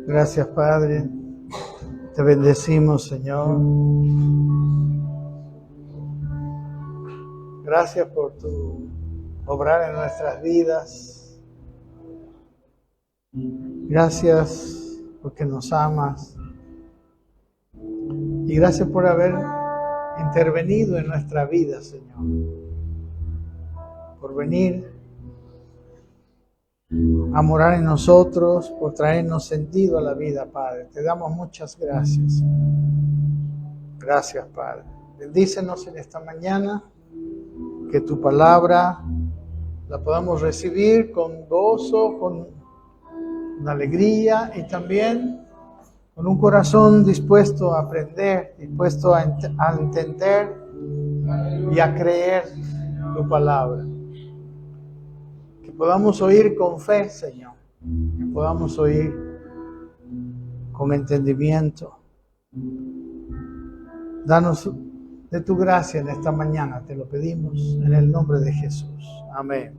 Gracias, Padre. Te bendecimos, Señor. Gracias por tu obrar en nuestras vidas. Gracias porque nos amas. Y gracias por haber intervenido en nuestra vida, Señor. Por venir a morar en nosotros, por traernos sentido a la vida, Padre. Te damos muchas gracias. Gracias, Padre. Bendícenos en esta mañana, que tu palabra la podamos recibir con gozo, con alegría y también con un corazón dispuesto a aprender, dispuesto a entender y a creer tu palabra. Que podamos oír con fe, Señor. Que podamos oír con entendimiento. Danos de tu gracia en esta mañana, te lo pedimos en el nombre de Jesús. Amén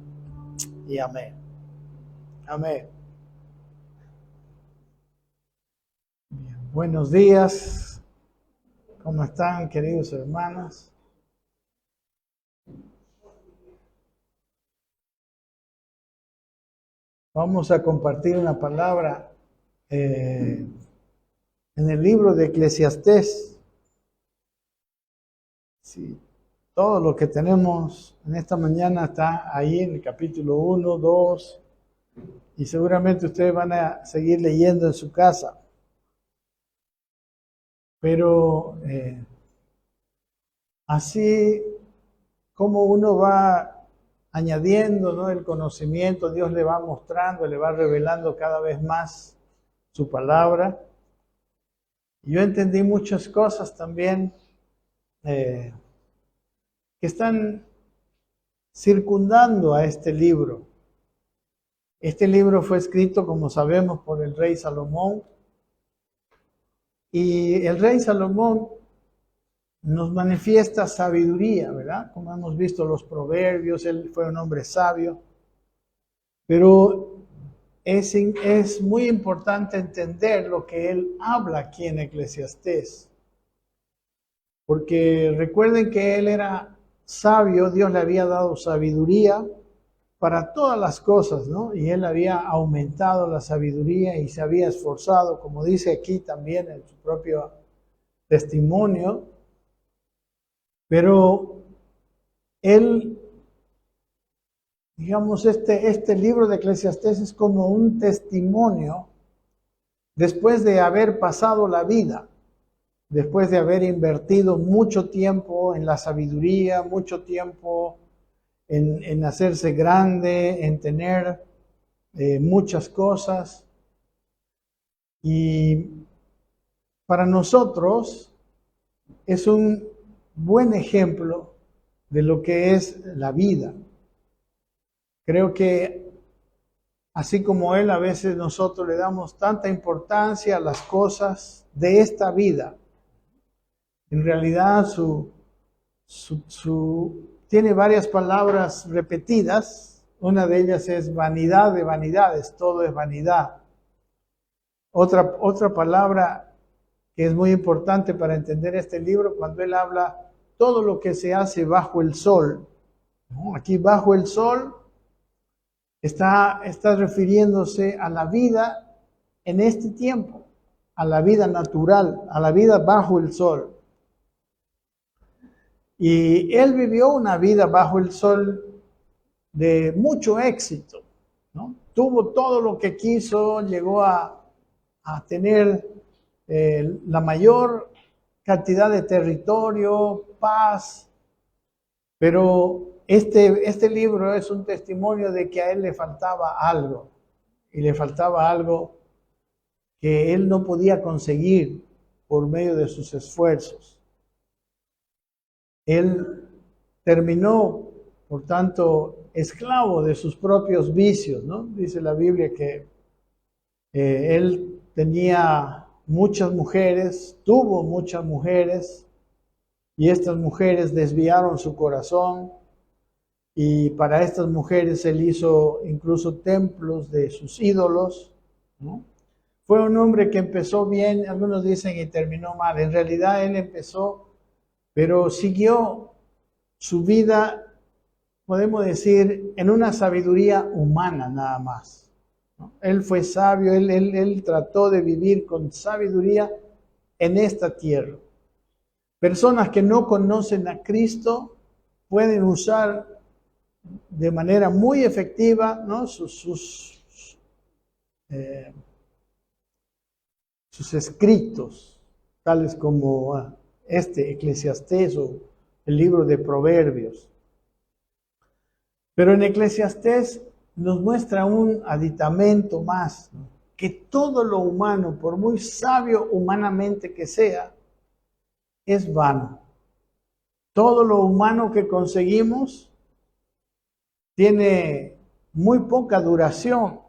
y amén. Amén. Bien. Buenos días. ¿Cómo están, queridos hermanos? Vamos a compartir una palabra en el libro de Eclesiastés. Sí, todo lo que tenemos en esta mañana está ahí en el capítulo 1, 2, y seguramente ustedes van a seguir leyendo en su casa. Pero así como uno va añadiendo, ¿no?, el conocimiento, Dios le va mostrando, le va revelando cada vez más su palabra. Yo entendí muchas cosas también que están circundando a este libro. Este libro fue escrito, como sabemos, por el rey Salomón. Y el rey Salomón nos manifiesta sabiduría, ¿verdad? Como hemos visto los proverbios, él fue un hombre sabio. Pero es muy importante entender lo que él habla aquí en Eclesiastés. Porque recuerden que él era sabio, Dios le había dado sabiduría para todas las cosas, ¿no? Y él había aumentado la sabiduría y se había esforzado, como dice aquí también en su propio testimonio. Pero él, digamos, este libro de Eclesiastés es como un testimonio después de haber pasado la vida, después de haber invertido mucho tiempo en la sabiduría, mucho tiempo en hacerse grande, en tener muchas cosas. Y para nosotros es un buen ejemplo de lo que es la vida. Creo que así como él, a veces nosotros le damos tanta importancia a las cosas de esta vida. En realidad tiene varias palabras repetidas. Una de ellas es vanidad de vanidades, todo es vanidad. Otra palabra que es muy importante para entender este libro, cuando él habla todo lo que se hace bajo el sol, ¿no? Aquí bajo el sol está refiriéndose a la vida en este tiempo, a la vida natural, a la vida bajo el sol. Y él vivió una vida bajo el sol de mucho éxito, ¿no? Tuvo todo lo que quiso, llegó a tener la mayor cantidad de territorio, paz, pero este libro es un testimonio de que a él le faltaba algo, y le faltaba algo que él no podía conseguir por medio de sus esfuerzos. Él terminó, por tanto, esclavo de sus propios vicios, ¿no? Dice la Biblia que él tenía muchas mujeres, tuvo muchas mujeres, y estas mujeres desviaron su corazón, y para estas mujeres él hizo incluso templos de sus ídolos, ¿no? Fue un hombre que empezó bien, algunos dicen y terminó mal. En realidad él empezó, pero siguió su vida, podemos decir, en una sabiduría humana nada más, ¿no? Él fue sabio, él trató de vivir con sabiduría en esta tierra. Personas que no conocen a Cristo pueden usar de manera muy efectiva, ¿no?, sus escritos, tales como Eclesiastés o el libro de Proverbios. Pero en Eclesiastés nos muestra un aditamento más, ¿no?, que todo lo humano, por muy sabio humanamente que sea, es vano. Todo lo humano que conseguimos tiene muy poca duración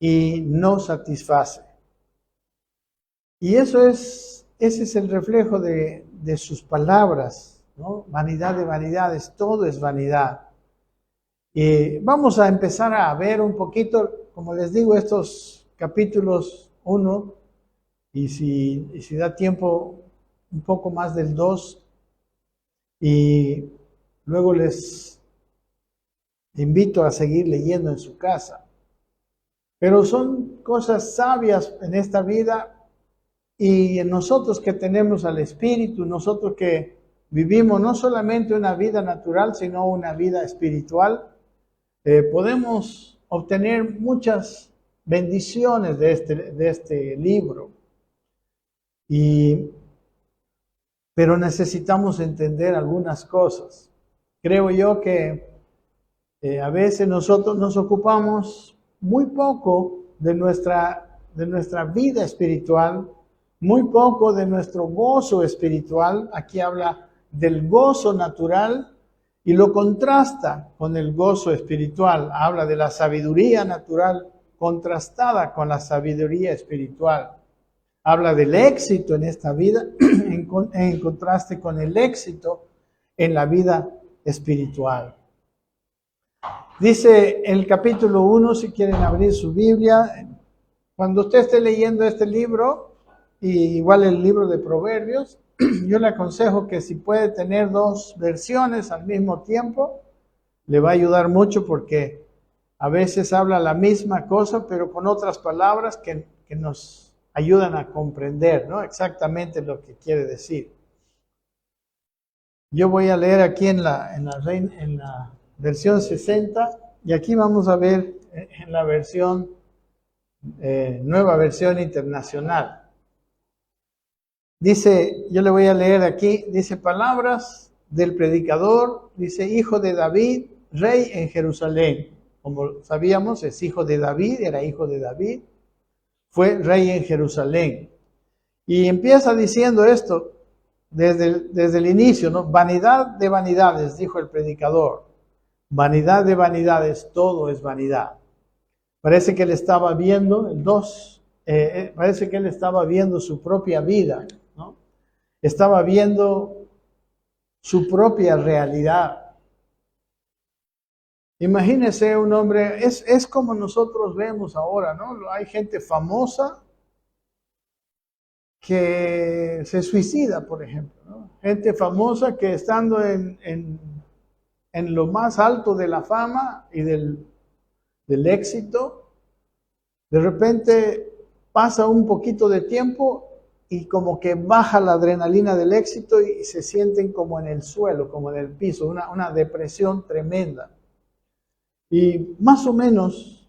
y no satisface. Y ese es el reflejo de sus palabras, ¿no? Vanidad de vanidades, todo es vanidad. Y vamos a empezar a ver un poquito, como les digo, estos capítulos 1, y si da tiempo, un poco más del 2, y luego les invito a seguir leyendo en su casa. Pero son cosas sabias en esta vida, y en nosotros que tenemos al Espíritu, nosotros que vivimos no solamente una vida natural, sino una vida espiritual, podemos obtener muchas bendiciones de este libro. Pero necesitamos entender algunas cosas. Creo yo que a veces nosotros nos ocupamos muy poco de nuestra vida espiritual, muy poco de nuestro gozo espiritual. Aquí habla del gozo natural y lo contrasta con el gozo espiritual. Habla de la sabiduría natural contrastada con la sabiduría espiritual. Habla del éxito en esta vida en contraste con el éxito en la vida espiritual. Dice el capítulo 1, si quieren abrir su Biblia, cuando usted esté leyendo este libro, y igual el libro de Proverbios, yo le aconsejo que si puede tener 2 versiones al mismo tiempo, le va a ayudar mucho, porque a veces habla la misma cosa, pero con otras palabras que nos ayudan a comprender, ¿no?, exactamente lo que quiere decir. Yo voy a leer aquí en la versión 60, y aquí vamos a ver en la versión, nueva versión internacional. Dice, yo le voy a leer aquí, dice: palabras del predicador, dice, hijo de David, rey en Jerusalén. Como sabíamos, es hijo de David, era hijo de David, fue rey en Jerusalén. Y empieza diciendo esto desde el inicio, ¿no? Vanidad de vanidades, dijo el predicador. Vanidad de vanidades, todo es vanidad. Parece que él estaba viendo, parece que él estaba viendo su propia vida, ¿no? Estaba viendo su propia realidad. Imagínese un hombre, es como nosotros vemos ahora, ¿no? Hay gente famosa que se suicida, por ejemplo, ¿no? Gente famosa que estando en lo más alto de la fama y del éxito, de repente pasa un poquito de tiempo y como que baja la adrenalina del éxito y se sienten como en el suelo, como en el piso, una depresión tremenda. Y más o menos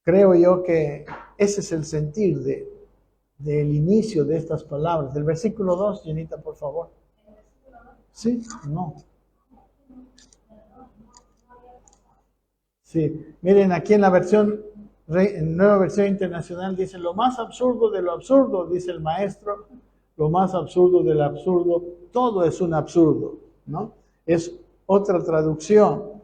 creo yo que ese es el sentir del inicio de estas palabras. Del versículo 2, Jenita, por favor. ¿Sí? No. Sí, miren, aquí en la nueva versión internacional dice: lo más absurdo de lo absurdo, dice el maestro, lo más absurdo del absurdo, todo es un absurdo, ¿no? Es otra traducción.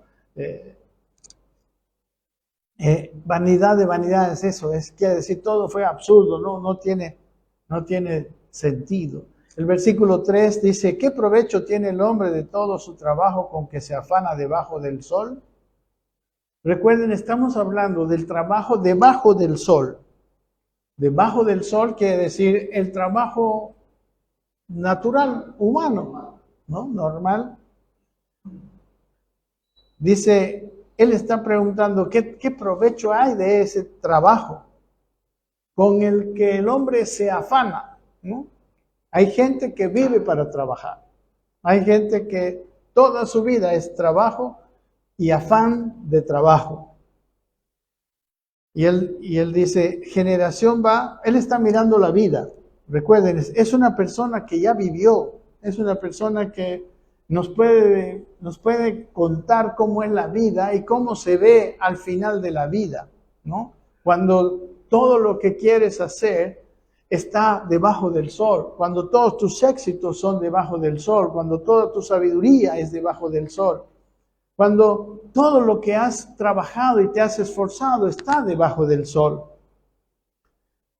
Vanidad de vanidades, eso quiere decir todo fue absurdo, no tiene sentido. El versículo 3 dice: ¿qué provecho tiene el hombre de todo su trabajo con que se afana debajo del sol? Recuerden, estamos hablando del trabajo debajo del sol. Debajo del sol quiere decir el trabajo natural, humano, ¿no? Normal. Dice, él está preguntando, ¿qué provecho hay de ese trabajo con el que el hombre se afana, ¿no? Hay gente que vive para trabajar. Hay gente que toda su vida es trabajo y afán de trabajo. Y él dice, generación va, él está mirando la vida. Recuerden, es una persona que ya vivió, es una persona que nos puede contar cómo es la vida y cómo se ve al final de la vida, ¿no? Cuando todo lo que quieres hacer está debajo del sol, cuando todos tus éxitos son debajo del sol, cuando toda tu sabiduría es debajo del sol, cuando todo lo que has trabajado y te has esforzado está debajo del sol.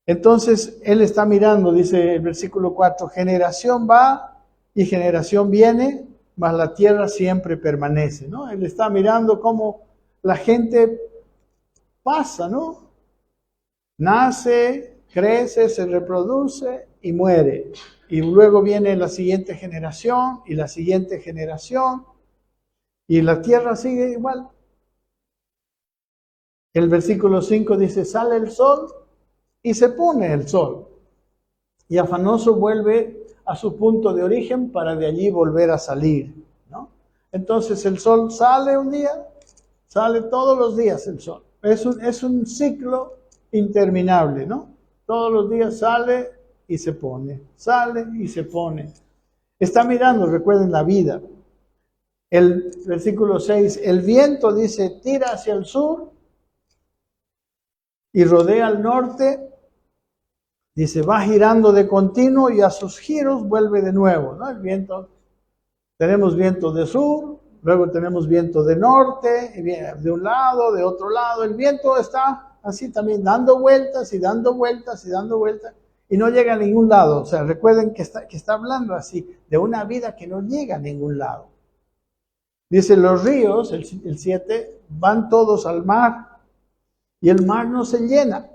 Entonces, él está mirando, dice el versículo 4, generación va y generación viene, mas la tierra siempre permanece, ¿no? Él está mirando cómo la gente pasa, ¿no? Nace, crece, se reproduce y muere. Y luego viene la siguiente generación y la siguiente generación. Y la tierra sigue igual. El versículo 5 dice, sale el sol y se pone el sol. Y afanoso vuelve a su punto de origen para de allí volver a salir, ¿no? Entonces el sol sale un día, sale todos los días el sol. Es un ciclo interminable, ¿no? Todos los días sale y se pone, sale y se pone. Está mirando, recuerden, la vida. El versículo 6, el viento dice, tira hacia el sur y rodea al norte, dice, va girando de continuo y a sus giros vuelve de nuevo, ¿no? El viento, tenemos viento de sur, luego tenemos viento de norte, de un lado, de otro lado, el viento está así también dando vueltas y dando vueltas y dando vueltas y no llega a ningún lado. O sea, recuerden que está hablando así de una vida que no llega a ningún lado. Dice, los ríos, el 7, van todos al mar y el mar no se llena.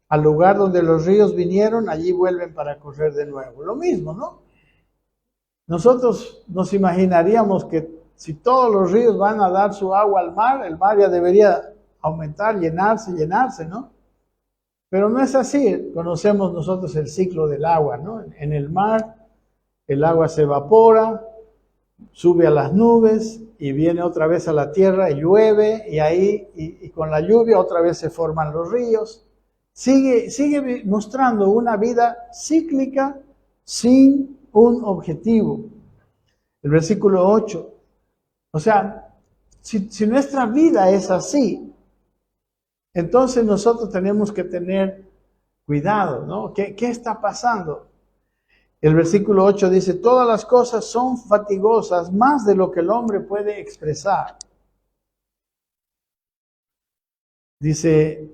Al lugar donde los ríos vinieron, allí vuelven para correr de nuevo. Lo mismo, ¿no? Nosotros nos imaginaríamos que si todos los ríos van a dar su agua al mar, el mar ya debería aumentar, llenarse, ¿no? Pero no es así. Conocemos nosotros el ciclo del agua, ¿no? En el mar, el agua se evapora, sube a las nubes y viene otra vez a la tierra y llueve y ahí y con la lluvia otra vez se forman los ríos. Sigue mostrando una vida cíclica sin un objetivo. El versículo 8. O sea, si nuestra vida es así, entonces nosotros tenemos que tener cuidado, ¿no? ¿Qué está pasando? El versículo 8 dice, todas las cosas son fatigosas, más de lo que el hombre puede expresar. Dice,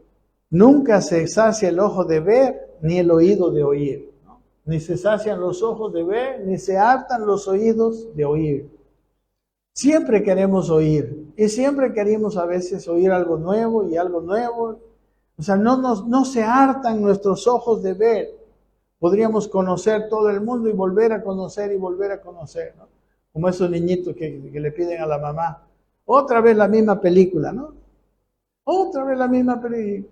nunca se sacia el ojo de ver, ni el oído de oír, ¿no? Ni se sacian los ojos de ver, ni se hartan los oídos de oír. Siempre queremos oír, y siempre queremos a veces oír algo nuevo y algo nuevo. O sea, no se hartan nuestros ojos de ver. Podríamos conocer todo el mundo y volver a conocer y volver a conocer, ¿no? Como esos niñitos que le piden a la mamá, otra vez la misma película, ¿no? Otra vez la misma película,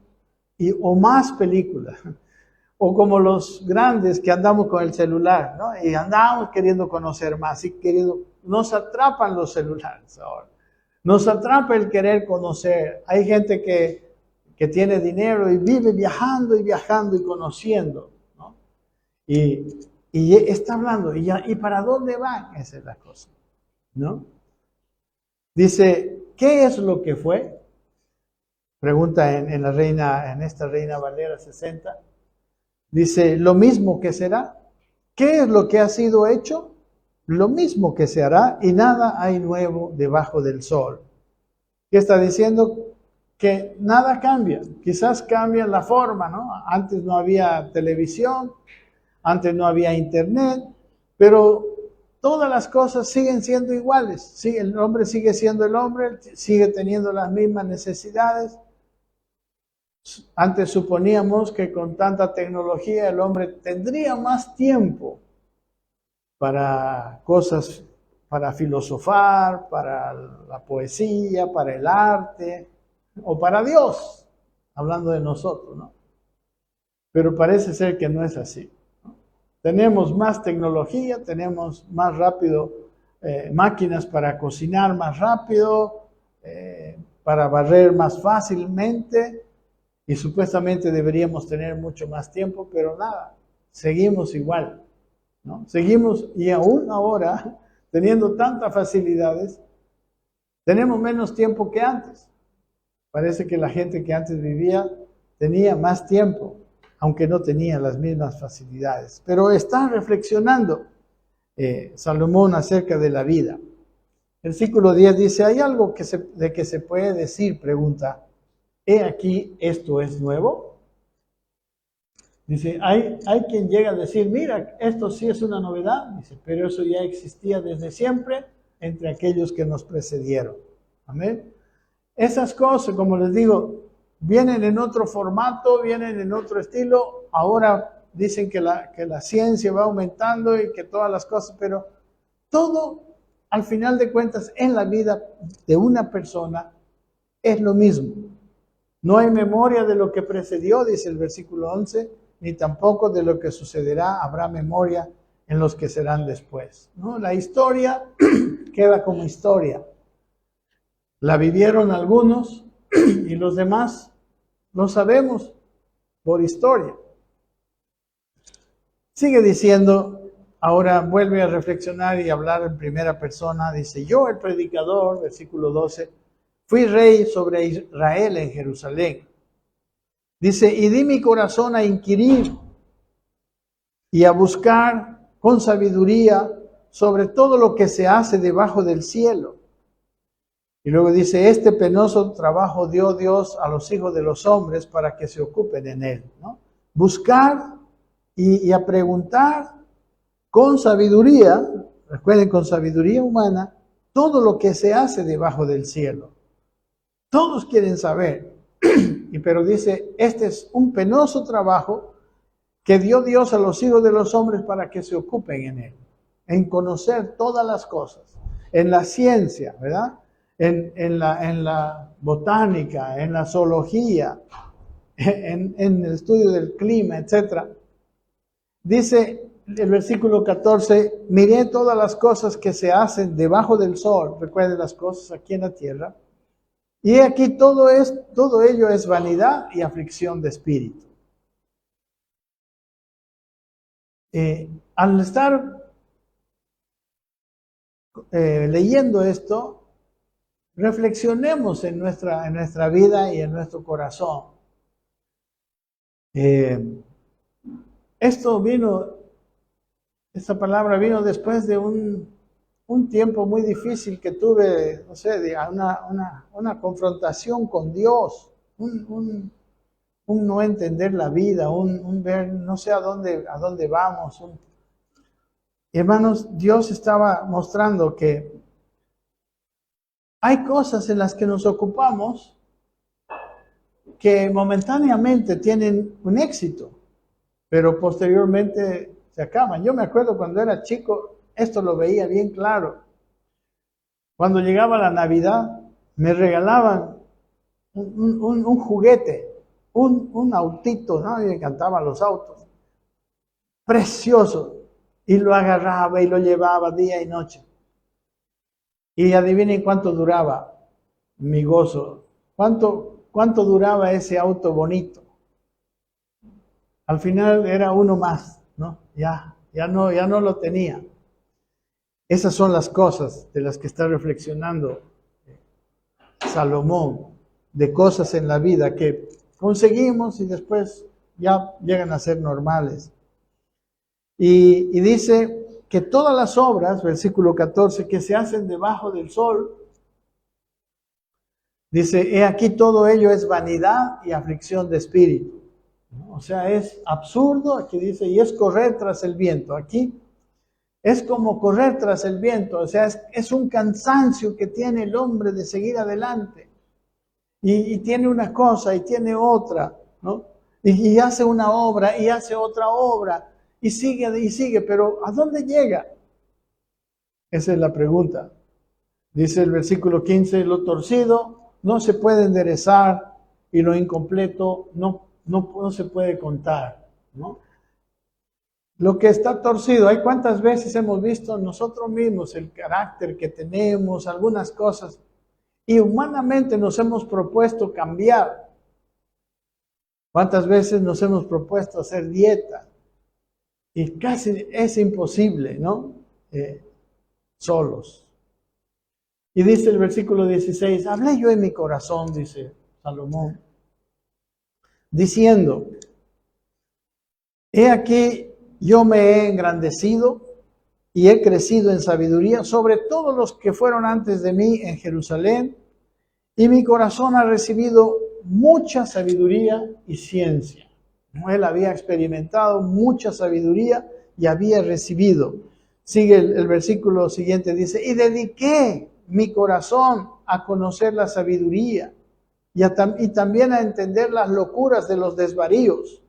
o más películas. O como los grandes que andamos con el celular, ¿no? Y andamos queriendo conocer más, y nos atrapan los celulares ahora. Nos atrapa el querer conocer. Hay gente que tiene dinero y vive viajando y conociendo. Y está hablando, ¿y para dónde van? Esa es la cosa, ¿no? Dice, ¿qué es lo que fue? Pregunta en esta Reina Valera 60. Dice, lo mismo que será. ¿Qué es lo que ha sido hecho? Lo mismo que se hará y nada hay nuevo debajo del sol. ¿Qué está diciendo? Que nada cambia. Quizás cambia la forma, ¿no? Antes no había televisión. Antes no había internet, pero todas las cosas siguen siendo iguales. Sí, el hombre sigue siendo el hombre, sigue teniendo las mismas necesidades. Antes suponíamos que con tanta tecnología el hombre tendría más tiempo para cosas, para filosofar, para la poesía, para el arte o para Dios, hablando de nosotros, ¿no? Pero parece ser que no es así, ¿no? Tenemos más tecnología, tenemos más rápido máquinas para cocinar más rápido, para barrer más fácilmente, y supuestamente deberíamos tener mucho más tiempo, pero nada, seguimos igual, ¿no? Seguimos, y aún ahora, teniendo tantas facilidades, tenemos menos tiempo que antes. Parece que la gente que antes vivía tenía más tiempo, aunque no tenía las mismas facilidades. Pero está reflexionando Salomón acerca de la vida. El versículo 10 dice, ¿hay algo de que se puede decir? Pregunta, ¿he aquí esto es nuevo? Dice, hay quien llega a decir, mira, esto sí es una novedad. Dice, pero eso ya existía desde siempre entre aquellos que nos precedieron. Amén. Esas cosas, como les digo, vienen en otro formato, vienen en otro estilo. Ahora dicen que la ciencia va aumentando y que todas las cosas, pero todo, al final de cuentas, en la vida de una persona es lo mismo. No hay memoria de lo que precedió, dice el versículo 11, ni tampoco de lo que sucederá habrá memoria en los que serán después, ¿no? La historia queda como historia. La vivieron algunos y los demás no sabemos por historia. Sigue diciendo, ahora vuelve a reflexionar y hablar en primera persona. Dice, yo el predicador, versículo 12, fui rey sobre Israel en Jerusalén. Dice, y di mi corazón a inquirir y a buscar con sabiduría sobre todo lo que se hace debajo del cielo. Y luego dice, este penoso trabajo dio Dios a los hijos de los hombres para que se ocupen en él, ¿no? Buscar y a preguntar con sabiduría, recuerden, con sabiduría humana, todo lo que se hace debajo del cielo. Todos quieren saber, pero dice, este es un penoso trabajo que dio Dios a los hijos de los hombres para que se ocupen en él, en conocer todas las cosas, en la ciencia, ¿verdad? En la botánica, en la zoología, en el estudio del clima, etc. Dice el versículo 14, miré todas las cosas que se hacen debajo del sol, recuerden las cosas aquí en la tierra, y aquí todo ello es vanidad y aflicción de espíritu. Al estar leyendo esto, reflexionemos en nuestra vida y en nuestro corazón. Esta palabra vino después de un tiempo muy difícil que tuve, no sé, una confrontación con Dios, un no entender la vida, un ver, no sé a dónde vamos. Hermanos, Dios estaba mostrando que hay cosas en las que nos ocupamos que momentáneamente tienen un éxito, pero posteriormente se acaban. Yo me acuerdo cuando era chico, esto lo veía bien claro. Cuando llegaba la Navidad, me regalaban un juguete, un autito, ¿no? A mí me encantaban los autos, precioso, y lo agarraba y lo llevaba día y noche. Y adivinen cuánto duraba mi gozo, cuánto duraba ese auto bonito. Al final era uno más, ¿no? Ya no lo tenía. Esas son las cosas de las que está reflexionando Salomón, de cosas en la vida que conseguimos y después ya llegan a ser normales. Y dice que todas las obras, versículo 14, que se hacen debajo del sol, dice, he aquí todo ello es vanidad y aflicción de espíritu. O sea, es absurdo, aquí dice, y es correr tras el viento. Aquí es como correr tras el viento, o sea, es un cansancio que tiene el hombre de seguir adelante. y tiene una cosa y tiene otra, ¿no? Y hace una obra y hace otra obra y sigue, pero ¿a dónde llega? Esa es la pregunta. Dice el versículo 15, lo torcido no se puede enderezar y lo incompleto no se puede contar, ¿no? Lo que está torcido, ¿hay cuántas veces hemos visto nosotros mismos el carácter que tenemos, algunas cosas, y humanamente nos hemos propuesto cambiar? ¿Cuántas veces nos hemos propuesto hacer dieta? Y casi es imposible, ¿no? Solos. Y dice el versículo 16, hablé yo en mi corazón, dice Salomón, diciendo, he aquí yo me he engrandecido y he crecido en sabiduría sobre todos los que fueron antes de mí en Jerusalén, y mi corazón ha recibido mucha sabiduría y ciencia. Él había experimentado mucha sabiduría y había recibido. Sigue el versículo siguiente, dice, y dediqué mi corazón a conocer la sabiduría y también a entender las locuras de los desvaríos.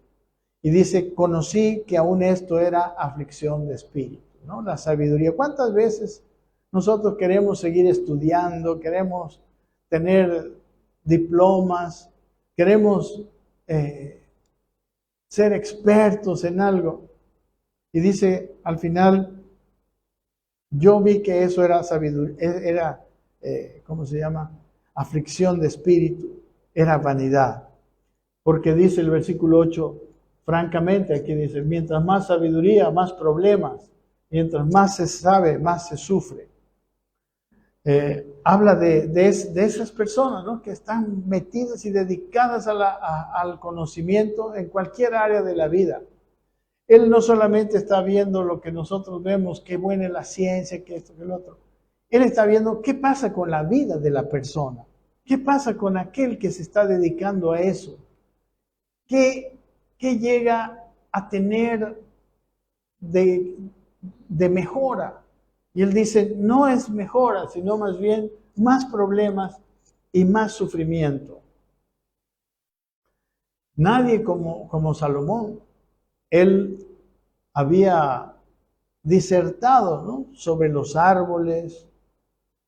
Y dice, conocí que aún esto era aflicción de espíritu, ¿no? La sabiduría. ¿Cuántas veces nosotros queremos seguir estudiando, queremos tener diplomas, queremos ser expertos en algo? Y dice, al final, yo vi que eso era sabiduría, era, ¿cómo se llama? Aflicción de espíritu, era vanidad. Porque dice el versículo 8, francamente, aquí dice, mientras más sabiduría, más problemas. Mientras más se sabe, más se sufre. Habla de esas personas, ¿no? Que están metidas y dedicadas al conocimiento en cualquier área de la vida. Él no solamente está viendo lo que nosotros vemos, qué buena es la ciencia, que esto, que lo otro. Él está viendo qué pasa con la vida de la persona. ¿Qué pasa con aquel que se está dedicando a eso? ¿Qué llega a tener de mejora? Y él dice, no es mejora, sino más bien más problemas y más sufrimiento. Nadie como Salomón. Él había disertado, ¿no? Sobre los árboles,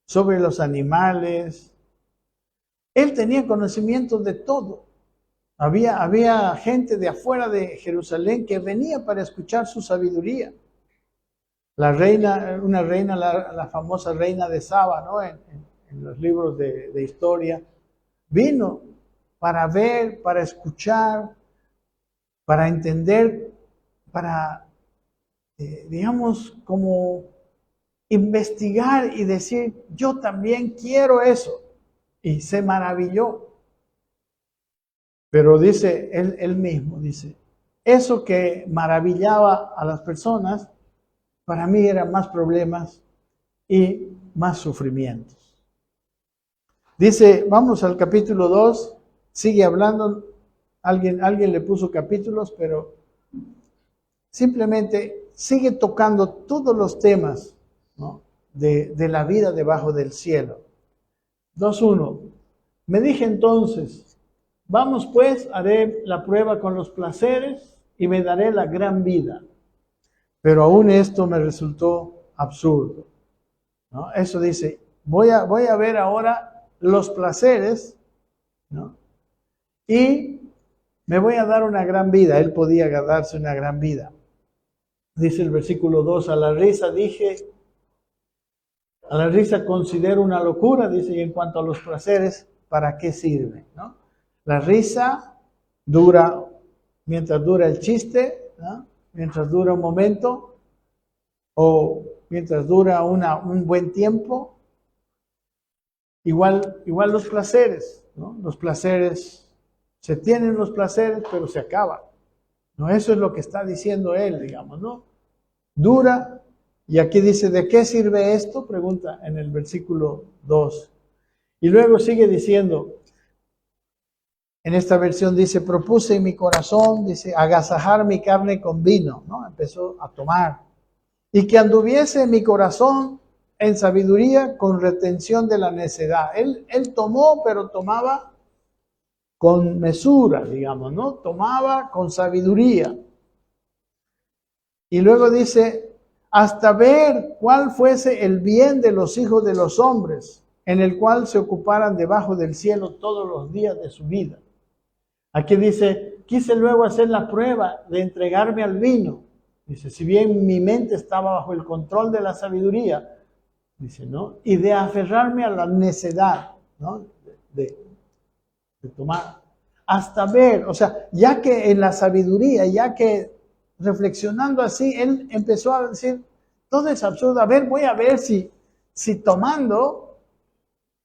sobre los animales. Él tenía conocimiento de todo. Había gente de afuera de Jerusalén que venía para escuchar su sabiduría. La famosa reina de Saba, ¿no? En los libros de historia, vino para ver, para escuchar, para entender, para, digamos, como investigar y decir, yo también quiero eso. Y se maravilló. Pero dice él mismo, dice, eso que maravillaba a las personas, para mí eran más problemas y más sufrimientos. Dice, vamos al capítulo 2, sigue hablando, alguien le puso capítulos, pero simplemente sigue tocando todos los temas, ¿no? de la vida debajo del cielo. 2:1. Me dije entonces, vamos pues, haré la prueba con los placeres y me daré la gran vida. Pero aún esto me resultó absurdo, ¿no? Eso dice, voy a ver ahora los placeres, ¿no? Y me voy a dar una gran vida. Él podía darse una gran vida. Dice el versículo 2, a la risa considero una locura, dice, y en cuanto a los placeres, ¿para qué sirve? ¿No? La risa dura mientras dura el chiste, ¿no? Mientras dura un momento, o mientras dura un buen tiempo. Igual los placeres, ¿no? Los placeres, se tienen los placeres, pero se acaban. ¿No? Eso es lo que está diciendo él, digamos, ¿no? Dura, y aquí dice, ¿de qué sirve esto? Pregunta en el versículo 2. Y luego sigue diciendo, en esta versión dice, propuse en mi corazón, dice, agasajar mi carne con vino, ¿no? Empezó a tomar. Y que anduviese mi corazón en sabiduría con retención de la necedad. Él tomó, pero tomaba con mesura, digamos, ¿no? Tomaba con sabiduría. Y luego dice, hasta ver cuál fuese el bien de los hijos de los hombres, en el cual se ocuparan debajo del cielo todos los días de su vida. Aquí dice, quise luego hacer la prueba de entregarme al vino. Dice, si bien mi mente estaba bajo el control de la sabiduría, dice, ¿no? Y de aferrarme a la necedad, ¿no? De tomar. Hasta ver, o sea, ya que en la sabiduría, ya que reflexionando así, él empezó a decir, todo es absurdo. A ver, voy a ver si tomando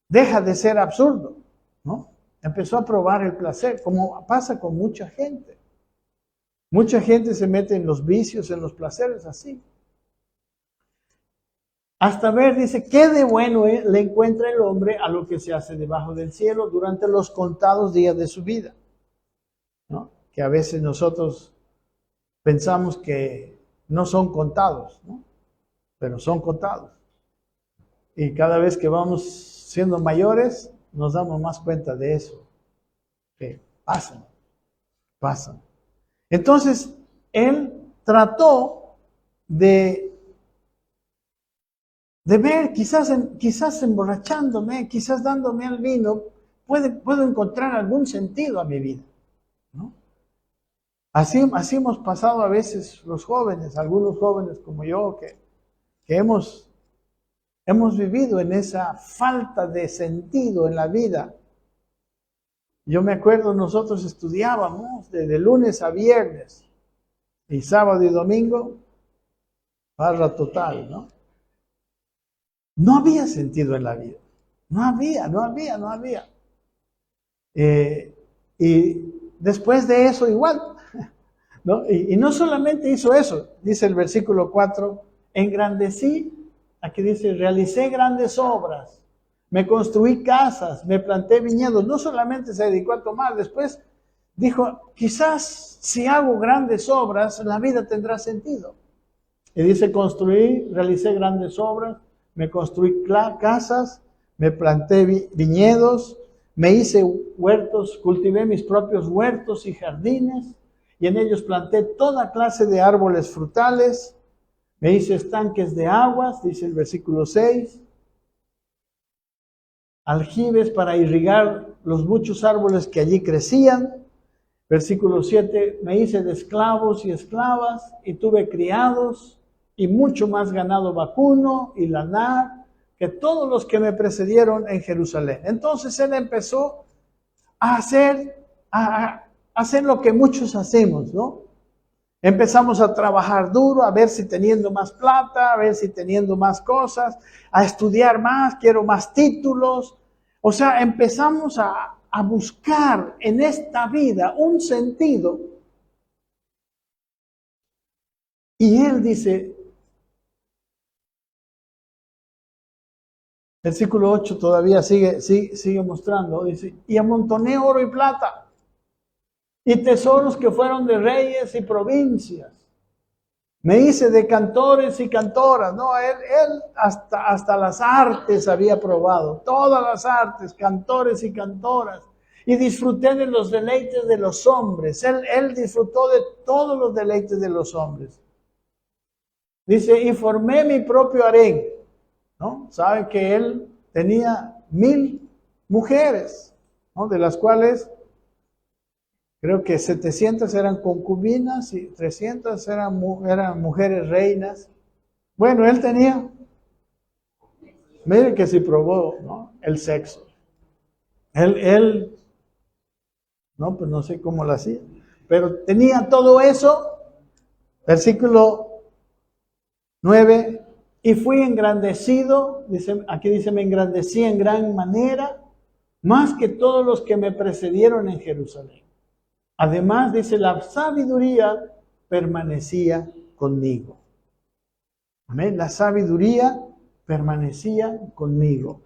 deja de ser absurdo, ¿no? Empezó a probar el placer, como pasa con mucha gente. Mucha gente se mete en los vicios, en los placeres así. Hasta ver, dice, qué de bueno le encuentra el hombre a lo que se hace debajo del cielo durante los contados días de su vida, ¿no? Que a veces nosotros pensamos que no son contados, ¿no? Pero son contados. Y cada vez que vamos siendo mayores, nos damos más cuenta de eso. Que pasan. Entonces, él trató de ver, quizás emborrachándome, quizás dándome el vino, puedo encontrar algún sentido a mi vida, ¿no? Así hemos pasado a veces los jóvenes, algunos jóvenes como yo, que hemos vivido en esa falta de sentido en la vida. Yo me acuerdo, nosotros estudiábamos de lunes a viernes y sábado y domingo, barra total, ¿no? No había sentido en la vida. No había. Y después de eso igual, ¿no? Y no solamente hizo eso, dice el versículo 4, engrandecí, aquí dice, realicé grandes obras, me construí casas, me planté viñedos. No solamente se dedicó a tomar, después dijo, quizás si hago grandes obras, la vida tendrá sentido. Y dice, realicé grandes obras, me construí casas, me planté viñedos, me hice huertos, cultivé mis propios huertos y jardines, y en ellos planté toda clase de árboles frutales, me hice estanques de aguas, dice el versículo 6, aljibes para irrigar los muchos árboles que allí crecían. Versículo 7, me hice de esclavos y esclavas, y tuve criados, y mucho más ganado vacuno y lanar que todos los que me precedieron en Jerusalén. Entonces él empezó a hacer lo que muchos hacemos, ¿no? Empezamos a trabajar duro, a ver si teniendo más plata, a ver si teniendo más cosas, a estudiar más, quiero más títulos. O sea, empezamos a buscar en esta vida un sentido. Y él dice, versículo 8 todavía sigue mostrando, dice, y amontoné oro y plata, y tesoros que fueron de reyes y provincias. Me hice de cantores y cantoras, ¿no? Él hasta las artes había probado, todas las artes, cantores y cantoras. Y disfruté de los deleites de los hombres. Él disfrutó de todos los deleites de los hombres. Dice, y formé mi propio harén, ¿no? Sabe que él tenía 1000 mujeres, ¿no? De las cuales creo que 700 eran concubinas y 300 eran mujeres reinas. Bueno, él tenía, mire que si probó, ¿no? El sexo. Él, no, pues no sé cómo lo hacía, pero tenía todo eso. Versículo 9, y fui engrandecido, aquí dice, me engrandecí en gran manera, más que todos los que me precedieron en Jerusalén. Además, dice, la sabiduría permanecía conmigo. Amén. La sabiduría permanecía conmigo.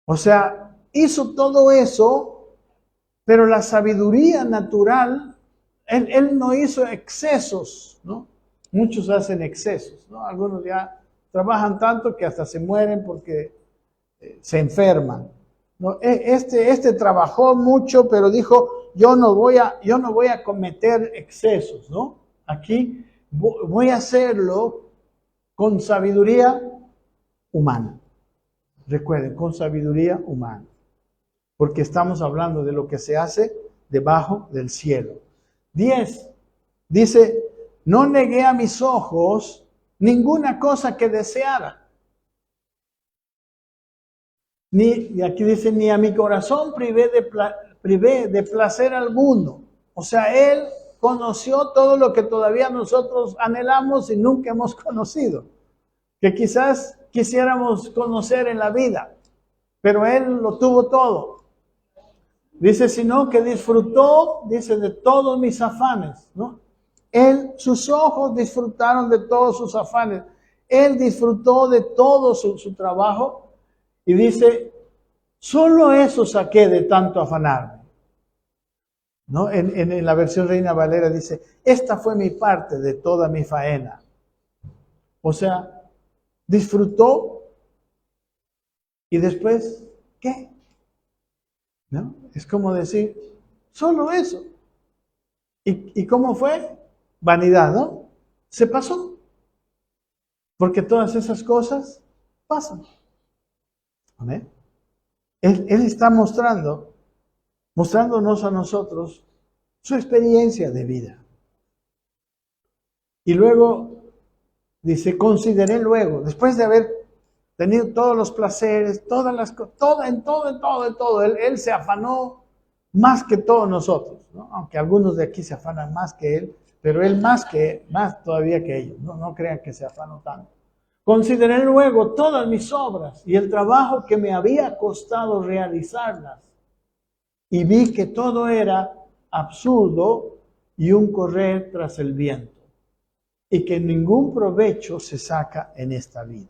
O sea, hizo todo eso, pero la sabiduría natural, él no hizo excesos, ¿no? Muchos hacen excesos, ¿no? Algunos ya trabajan tanto que hasta se mueren porque se enferman. No, este trabajó mucho, pero dijo, yo no voy a cometer excesos, ¿no? Aquí voy a hacerlo con sabiduría humana. Recuerden, con sabiduría humana. Porque estamos hablando de lo que se hace debajo del cielo. 10. Dice, no negué a mis ojos ninguna cosa que deseara. Y aquí dice, ni a mi corazón privé de placer alguno. O sea, Él conoció todo lo que todavía nosotros anhelamos y nunca hemos conocido. Que quizás quisiéramos conocer en la vida. Pero Él lo tuvo todo. Dice, sino que disfrutó, dice, de todos mis afanes, ¿no? Sus ojos disfrutaron de todos sus afanes. Él disfrutó de todo su trabajo y dice, solo eso saqué de tanto afanarme. ¿No? En la versión Reina Valera dice, esta fue mi parte de toda mi faena. O sea, disfrutó y después, ¿qué? ¿No? Es como decir, solo eso. ¿Y cómo fue? Vanidad, ¿no? Se pasó. Porque todas esas cosas pasan. Amén. Él está mostrándonos a nosotros su experiencia de vida. Y luego dice, consideré luego, después de haber tenido todos los placeres, todas las cosas, en todo. Él se afanó más que todos nosotros, ¿no? Aunque algunos de aquí se afanan más que él, pero él más todavía que ellos. No crean que se afanó tanto. Consideré luego todas mis obras y el trabajo que me había costado realizarlas. Y vi que todo era absurdo y un correr tras el viento. Y que ningún provecho se saca en esta vida.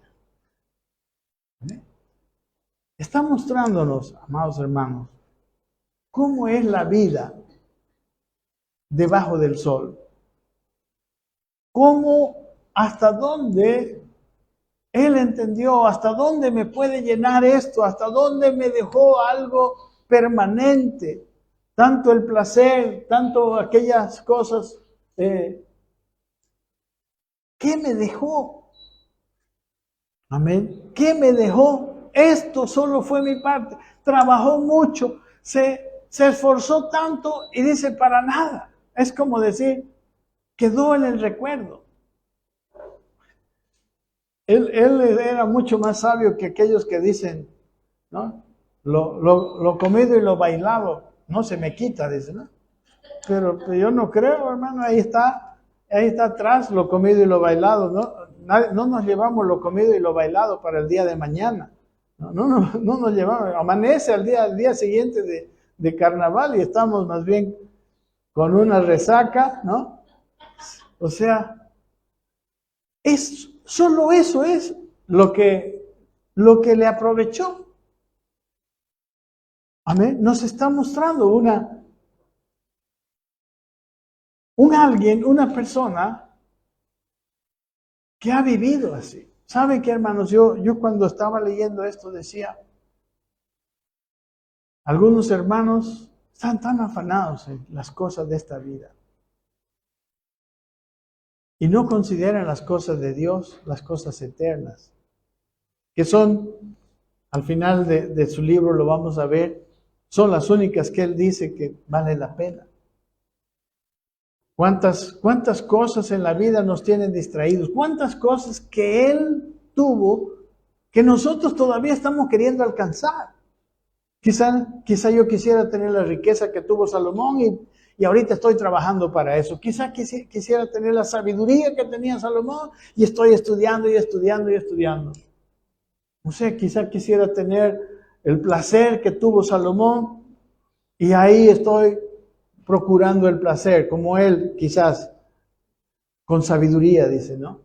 Está mostrándonos, amados hermanos, cómo es la vida debajo del sol. Cómo, hasta dónde Él entendió, hasta dónde me puede llenar esto, hasta dónde me dejó algo permanente. Tanto el placer, tanto aquellas cosas. ¿Qué me dejó? Amén. ¿Qué me dejó? Esto solo fue mi parte. Trabajó mucho, se esforzó tanto y dice para nada. Es como decir, quedó en el recuerdo. Él era mucho más sabio que aquellos que dicen, ¿no? Lo comido y lo bailado no se me quita, dice, ¿no? Pero yo no creo, hermano, ahí está atrás lo comido y lo bailado, ¿no? No nos llevamos lo comido y lo bailado para el día de mañana. No nos llevamos, amanece al día siguiente de carnaval y estamos más bien con una resaca, ¿no? O sea, solo eso es lo que le aprovechó. Amén. Nos está mostrando una persona que ha vivido así. ¿Saben qué, hermanos? Yo cuando estaba leyendo esto decía, algunos hermanos están tan afanados en las cosas de esta vida y no consideran las cosas de Dios, las cosas eternas, que son, al final de su libro lo vamos a ver, son las únicas que él dice que vale la pena. ¿Cuántas cosas en la vida nos tienen distraídos? ¿Cuántas cosas que él tuvo que nosotros todavía estamos queriendo alcanzar? Quizá yo quisiera tener la riqueza que tuvo Salomón y ahorita estoy trabajando para eso. Quizá quisiera tener la sabiduría que tenía Salomón y estoy estudiando y estudiando y estudiando. O sea, quizá quisiera tener el placer que tuvo Salomón y ahí estoy procurando el placer, como él quizás, con sabiduría, dice, ¿no?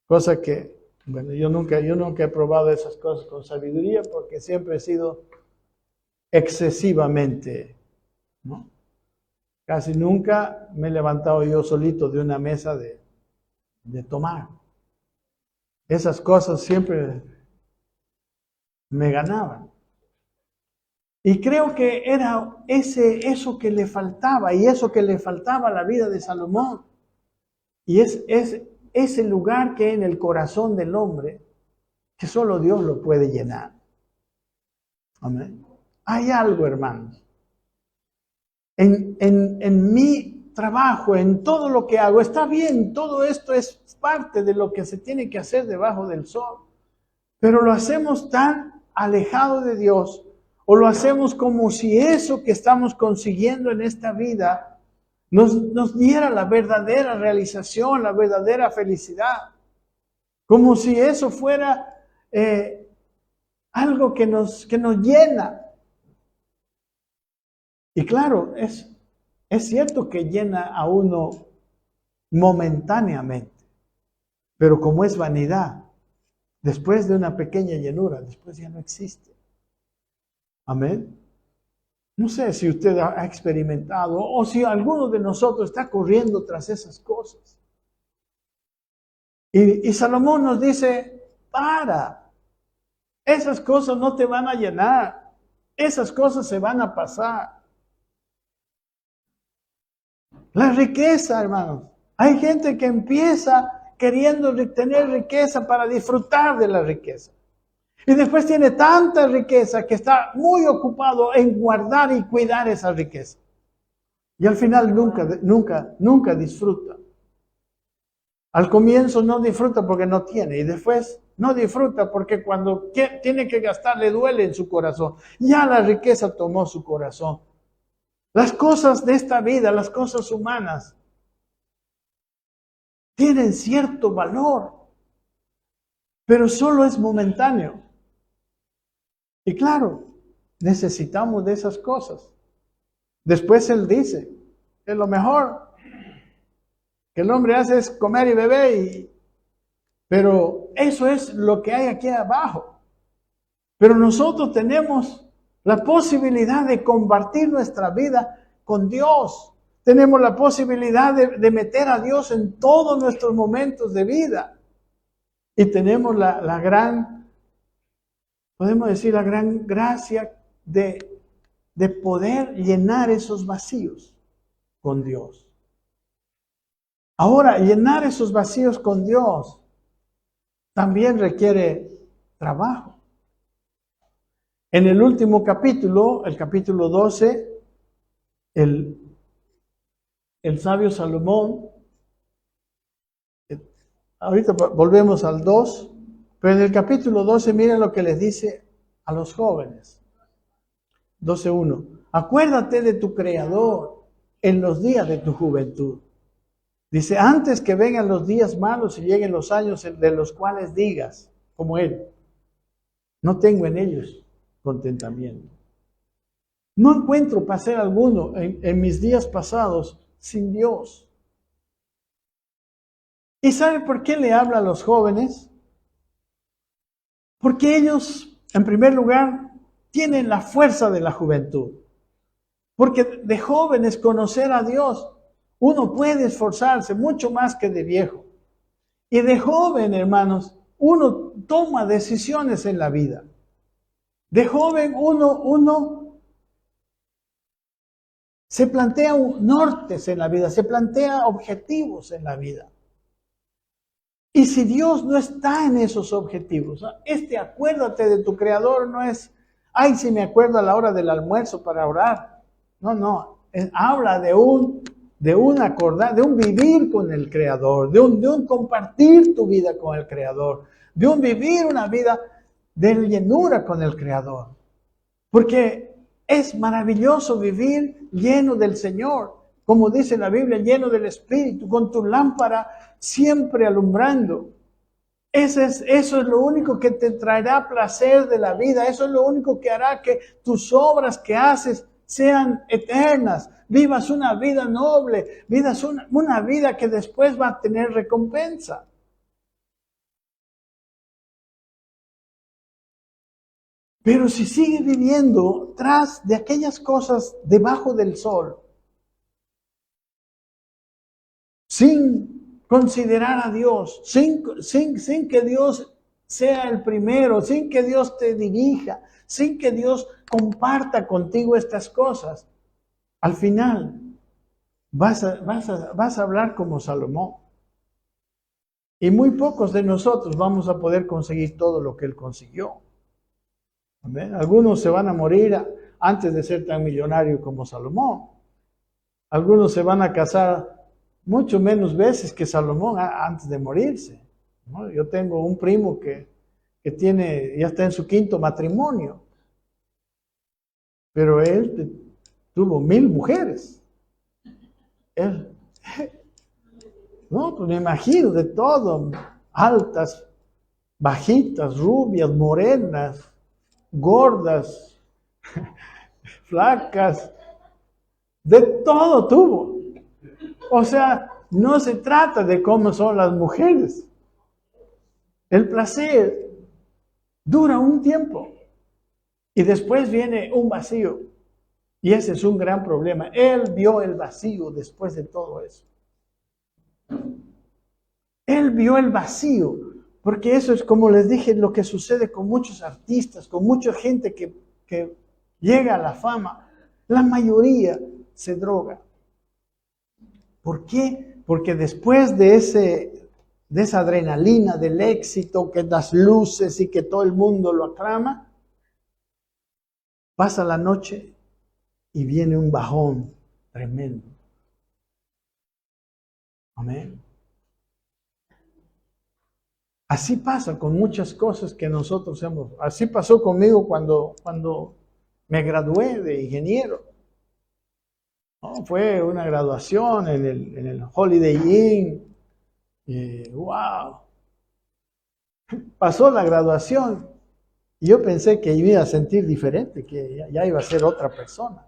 Cosa que, bueno, yo nunca he probado esas cosas con sabiduría porque siempre he sido excesivamente, ¿no? Casi nunca me he levantado yo solito de una mesa de tomar. Esas cosas siempre me ganaban. Y creo que era eso que le faltaba, y eso que le faltaba a la vida de Salomón. Y es ese lugar que en el corazón del hombre, que solo Dios lo puede llenar. Amén. Hay algo, hermanos. En mi trabajo, en todo lo que hago, está bien, todo esto es parte de lo que se tiene que hacer debajo del sol, pero lo hacemos tan alejado de Dios, o lo hacemos como si eso que estamos consiguiendo en esta vida nos diera la verdadera realización, la verdadera felicidad, como si eso fuera algo que nos llena. Y claro, es cierto que llena a uno momentáneamente, pero como es vanidad, después de una pequeña llenura, después ya no existe. Amén. No sé si usted ha experimentado o si alguno de nosotros está corriendo tras esas cosas. Y Salomón nos dice, para, esas cosas no te van a llenar, esas cosas se van a pasar. La riqueza, hermanos. Hay gente que empieza queriendo tener riqueza para disfrutar de la riqueza. Y después tiene tanta riqueza que está muy ocupado en guardar y cuidar esa riqueza. Y al final nunca disfruta. Al comienzo no disfruta porque no tiene. Y después no disfruta porque cuando tiene que gastar le duele en su corazón. Ya la riqueza tomó su corazón. Las cosas de esta vida, las cosas humanas, tienen cierto valor, pero solo es momentáneo. Y claro, necesitamos de esas cosas. Después él dice que lo mejor que el hombre hace es comer y beber, pero eso es lo que hay aquí abajo. Pero nosotros tenemos la posibilidad de compartir nuestra vida con Dios. Tenemos la posibilidad de meter a Dios en todos nuestros momentos de vida. Y tenemos la gran, podemos decir, la gran gracia de poder llenar esos vacíos con Dios. Ahora, llenar esos vacíos con Dios también requiere trabajo. En el último capítulo, el capítulo 12, el sabio Salomón, ahorita volvemos al 2, pero en el capítulo 12 miren lo que les dice a los jóvenes. 12:1. Acuérdate de tu Creador en los días de tu juventud. Dice, antes que vengan los días malos y lleguen los años de los cuales digas, como él, no tengo en ellos contentamiento. No encuentro placer alguno en mis días pasados sin Dios. ¿Y sabe por qué le habla a los jóvenes? Porque ellos, en primer lugar, tienen la fuerza de la juventud. Porque de jóvenes conocer a Dios, uno puede esforzarse mucho más que de viejo. Y de joven, hermanos, uno toma decisiones en la vida. De joven uno se plantea nortes en la vida, se plantea objetivos en la vida. Y si Dios no está en esos objetivos, acuérdate de tu Creador no es, ay, si me acuerdo a la hora del almuerzo para orar. No, habla de un vivir con el Creador, de un compartir tu vida con el Creador, de un vivir una vida de llenura con el Creador. Porque es maravilloso vivir lleno del Señor, como dice la Biblia, lleno del Espíritu, con tu lámpara siempre alumbrando. Eso es lo único que te traerá placer de la vida. Eso es lo único que hará que tus obras que haces sean eternas. Vivas una vida noble, vivas una vida que después va a tener recompensa. Pero si sigue viviendo tras de aquellas cosas debajo del sol, sin considerar a Dios, sin que Dios sea el primero, sin que Dios te dirija, sin que Dios comparta contigo estas cosas, al final vas a hablar como Salomón. Y muy pocos de nosotros vamos a poder conseguir todo lo que él consiguió. ¿Amén? Algunos se van a morir antes de ser tan millonario como Salomón. Algunos se van a casar mucho menos veces que Salomón antes de morirse, ¿no? Yo tengo un primo que ya está en su 5º matrimonio, pero él tuvo 1000 mujeres. Él, no, pues me imagino de todo, altas, bajitas, rubias, morenas, gordas, flacas, de todo tuvo. O sea, no se trata de cómo son las mujeres. El placer dura un tiempo y después viene un vacío. Y ese es un gran problema. Él vio el vacío después de todo eso. Él vio el vacío, porque eso es, como les dije, lo que sucede con muchos artistas, con mucha gente que llega a la fama. La mayoría se droga. ¿Por qué? Porque después de esa adrenalina, del éxito, que das luces y que todo el mundo lo aclama, pasa la noche y viene un bajón tremendo. Amén. Así pasa con muchas cosas que nosotros hemos. Así pasó conmigo cuando me gradué de ingeniero. ¿No? Fue una graduación en el Holiday Inn. ¡Wow! Pasó la graduación y yo pensé que iba a sentir diferente, que ya iba a ser otra persona.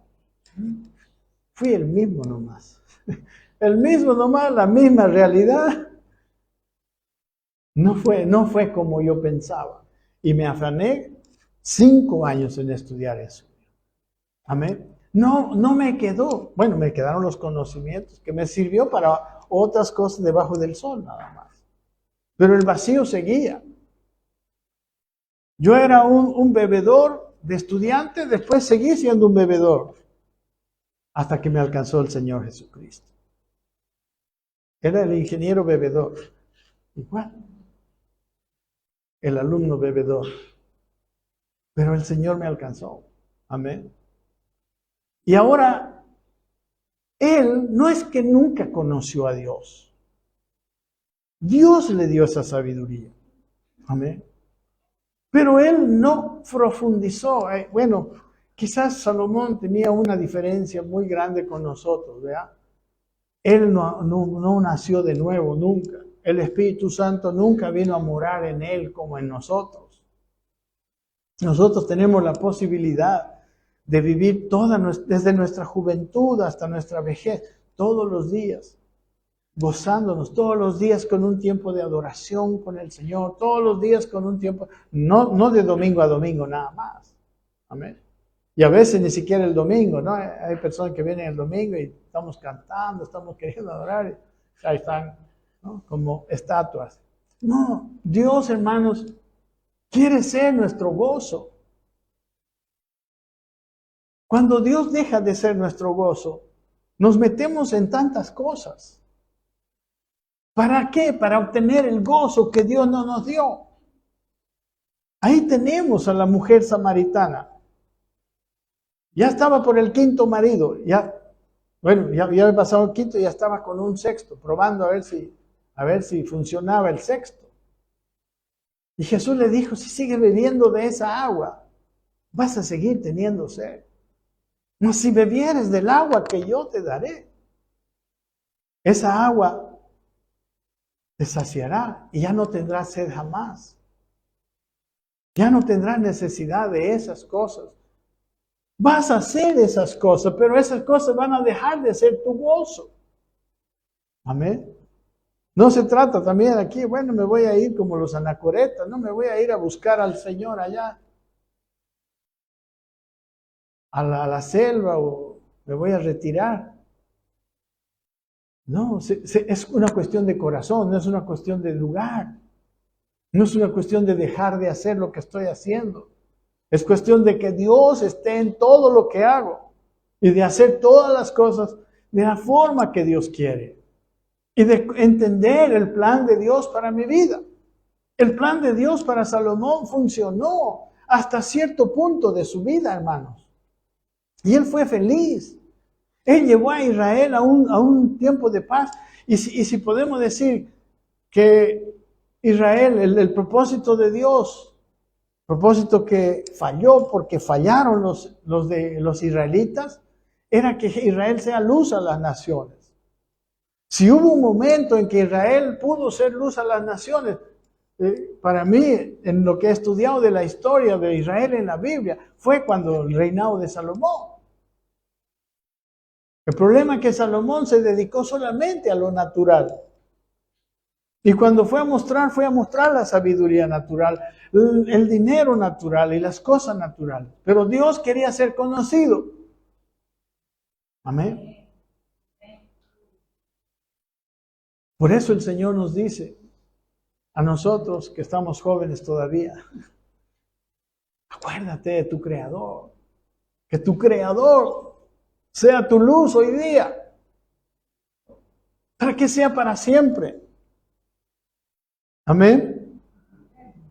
Fui el mismo nomás. El mismo nomás, la misma realidad. No fue como yo pensaba. Y me afané 5 años en estudiar eso. Amén. No me quedó. Bueno, me quedaron los conocimientos que me sirvió para otras cosas debajo del sol, nada más. Pero el vacío seguía. Yo era un bebedor de estudiante, después seguí siendo un bebedor. Hasta que me alcanzó el Señor Jesucristo. Era el ingeniero bebedor. Igual. El alumno bebedor. Pero el Señor me alcanzó. Amén. Y ahora, él no es que nunca conoció a Dios. Dios le dio esa sabiduría. Amén. Pero él no profundizó. Bueno, quizás Salomón tenía una diferencia muy grande con nosotros, ¿verdad? Él no nació de nuevo, nunca. El Espíritu Santo nunca vino a morar en él como en nosotros. Nosotros tenemos la posibilidad de vivir desde nuestra juventud hasta nuestra vejez, todos los días, gozándonos, todos los días con un tiempo de adoración con el Señor, todos los días con un tiempo, no de domingo a domingo nada más. Amén. Y a veces ni siquiera el domingo, ¿no? Hay personas que vienen el domingo y estamos cantando, estamos queriendo adorar, y ahí están, ¿no? Como estatuas. No, Dios, hermanos, quiere ser nuestro gozo. Cuando Dios deja de ser nuestro gozo, nos metemos en tantas cosas. ¿Para qué? Para obtener el gozo que Dios no nos dio. Ahí tenemos a la mujer samaritana. Ya estaba por el 5º marido. Ya había pasado el 5º y ya estaba con un 6º, probando a ver si funcionaba el 6º. Y Jesús le dijo, si sigues bebiendo de esa agua, vas a seguir teniendo sed. No, si bebieres del agua que yo te daré, esa agua te saciará y ya no tendrás sed jamás. Ya no tendrás necesidad de esas cosas. Vas a hacer esas cosas, pero esas cosas van a dejar de ser tu gozo. Amén. No se trata también aquí, bueno, me voy a ir como los anacoretas, no me voy a ir a buscar al Señor allá, a la selva, o me voy a retirar. No, es una cuestión de corazón, no es una cuestión de lugar. No es una cuestión de dejar de hacer lo que estoy haciendo. Es cuestión de que Dios esté en todo lo que hago y de hacer todas las cosas de la forma que Dios quiere y de entender el plan de Dios para mi vida. El plan de Dios para Salomón funcionó hasta cierto punto de su vida, hermanos. Y él fue feliz. Él llevó a Israel a un tiempo de paz. Y si podemos decir que Israel, el propósito de Dios, propósito que falló porque fallaron los israelitas, era que Israel sea luz a las naciones. Si hubo un momento en que Israel pudo ser luz a las naciones, para mí, en lo que he estudiado de la historia de Israel en la Biblia, fue cuando el reinado de Salomón. El problema es que Salomón se dedicó solamente a lo natural. Y cuando fue a mostrar la sabiduría natural, el dinero natural y las cosas naturales. Pero Dios quería ser conocido. Amén. Por eso el Señor nos dice a nosotros que estamos jóvenes todavía, acuérdate de tu Creador, que tu Creador sea tu luz hoy día, para que sea para siempre. Amén.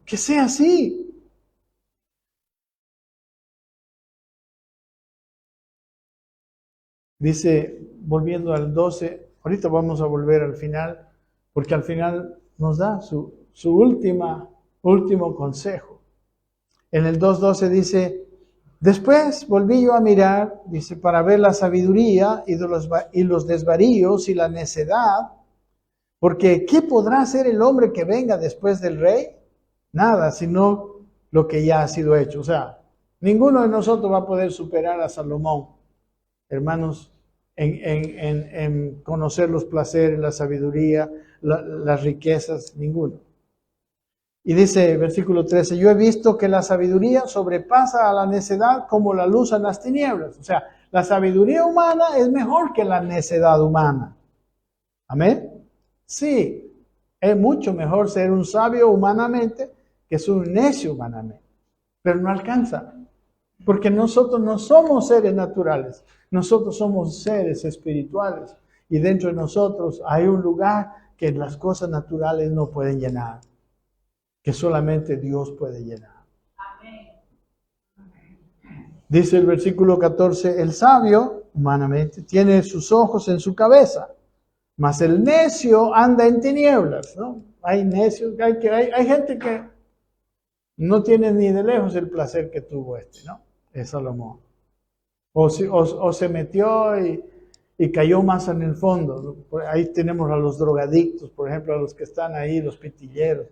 Que sea así. Dice, volviendo al 12, ahorita vamos a volver al final, porque al final nos da su último consejo. En el 2:12 dice, después volví yo a mirar, dice, para ver la sabiduría y los desvaríos y la necedad, porque ¿qué podrá hacer el hombre que venga después del rey? Nada, sino lo que ya ha sido hecho. O sea, ninguno de nosotros va a poder superar a Salomón, hermanos, en conocer los placeres, la sabiduría, las riquezas, ninguno. Y dice, versículo 13, yo he visto que la sabiduría sobrepasa a la necedad como la luz a las tinieblas. O sea, la sabiduría humana es mejor que la necedad humana. ¿Amén? Sí, es mucho mejor ser un sabio humanamente que ser un necio humanamente. Pero no alcanza. Porque nosotros no somos seres naturales. Nosotros somos seres espirituales. Y dentro de nosotros hay un lugar que las cosas naturales no pueden llenar. Que solamente Dios puede llenar. Amén. Dice el versículo 14, el sabio, humanamente, tiene sus ojos en su cabeza, mas el necio anda en tinieblas, ¿no? Hay necios, hay gente que no tiene ni de lejos el placer que tuvo ¿no? Es Salomón. O se metió y cayó más en el fondo. Ahí tenemos a los drogadictos, por ejemplo, a los que están ahí, los pitilleros.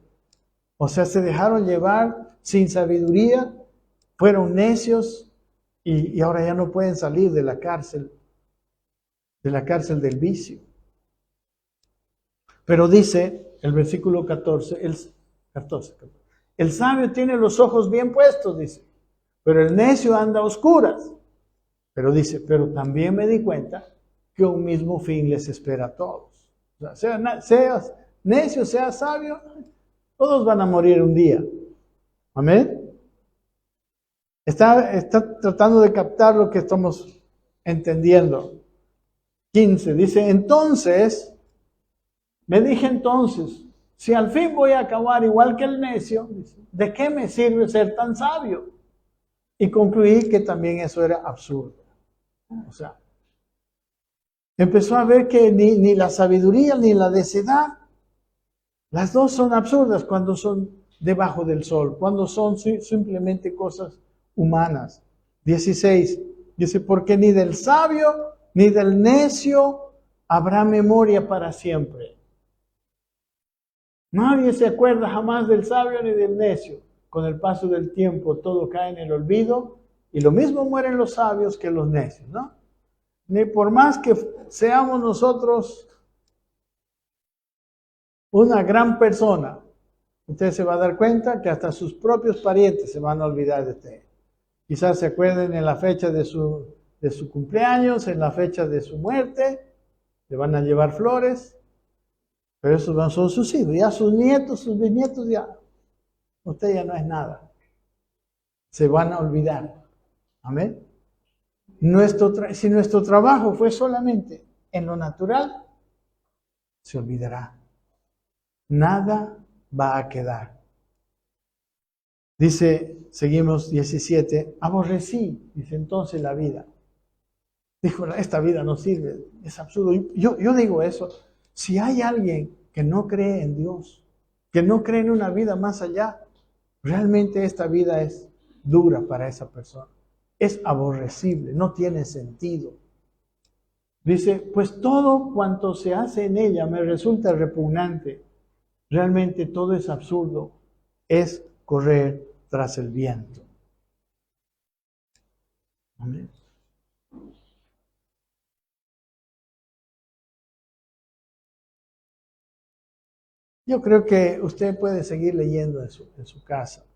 O sea, se dejaron llevar sin sabiduría, fueron necios y ahora ya no pueden salir de la cárcel del vicio. Pero dice el versículo 14, el sabio tiene los ojos bien puestos, dice, pero el necio anda a oscuras. Pero dice, pero también me di cuenta que un mismo fin les espera a todos. O sea, seas necio, seas sabio, todos van a morir un día. Amén. Está tratando de captar lo que estamos entendiendo. 15, dice, entonces, me dije entonces, si al fin voy a acabar igual que el necio, ¿de qué me sirve ser tan sabio? Y concluí que también eso era absurdo. O sea, empezó a ver que ni la sabiduría ni la necedad, las dos son absurdas cuando son debajo del sol, cuando son simplemente cosas humanas. 16, dice, porque ni del sabio ni del necio habrá memoria para siempre. Nadie se acuerda jamás del sabio ni del necio. Con el paso del tiempo todo cae en el olvido y lo mismo mueren los sabios que los necios, ¿no? Ni por más que seamos nosotros una gran persona, usted se va a dar cuenta que hasta sus propios parientes se van a olvidar de usted. Quizás se acuerden en la fecha de su cumpleaños, en la fecha de su muerte, le van a llevar flores, pero esos no son sus hijos, ya sus nietos, sus bisnietos, ya, usted ya no es nada. se van a olvidar. Amén. Si nuestro trabajo fue solamente en lo natural, se olvidará. Nada va a quedar. Dice, seguimos 17, aborrecí, dice entonces la vida. Dijo, esta vida no sirve, es absurdo. Yo digo eso, si hay alguien que no cree en Dios, que no cree en una vida más allá, realmente esta vida es dura para esa persona. Es aborrecible, no tiene sentido. Dice, pues todo cuanto se hace en ella me resulta repugnante. Realmente todo es absurdo, es correr tras el viento. Amén. Yo creo que usted puede seguir leyendo en su casa,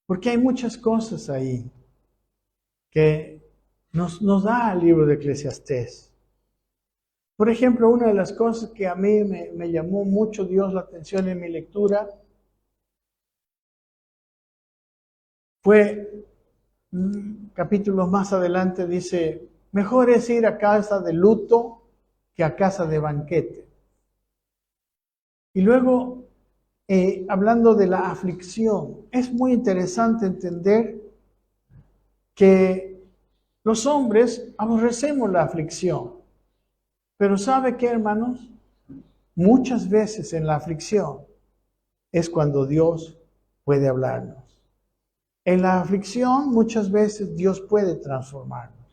porque hay muchas cosas ahí que nos da el libro de Eclesiastés. Por ejemplo, una de las cosas que a mí me llamó mucho Dios la atención en mi lectura fue, capítulos más adelante, dice, mejor es ir a casa de luto que a casa de banquete. Y luego, hablando de la aflicción, es muy interesante entender que los hombres aborrecemos la aflicción. Pero ¿sabe qué, hermanos? Muchas veces en la aflicción es cuando Dios puede hablarnos. En la aflicción muchas veces Dios puede transformarnos.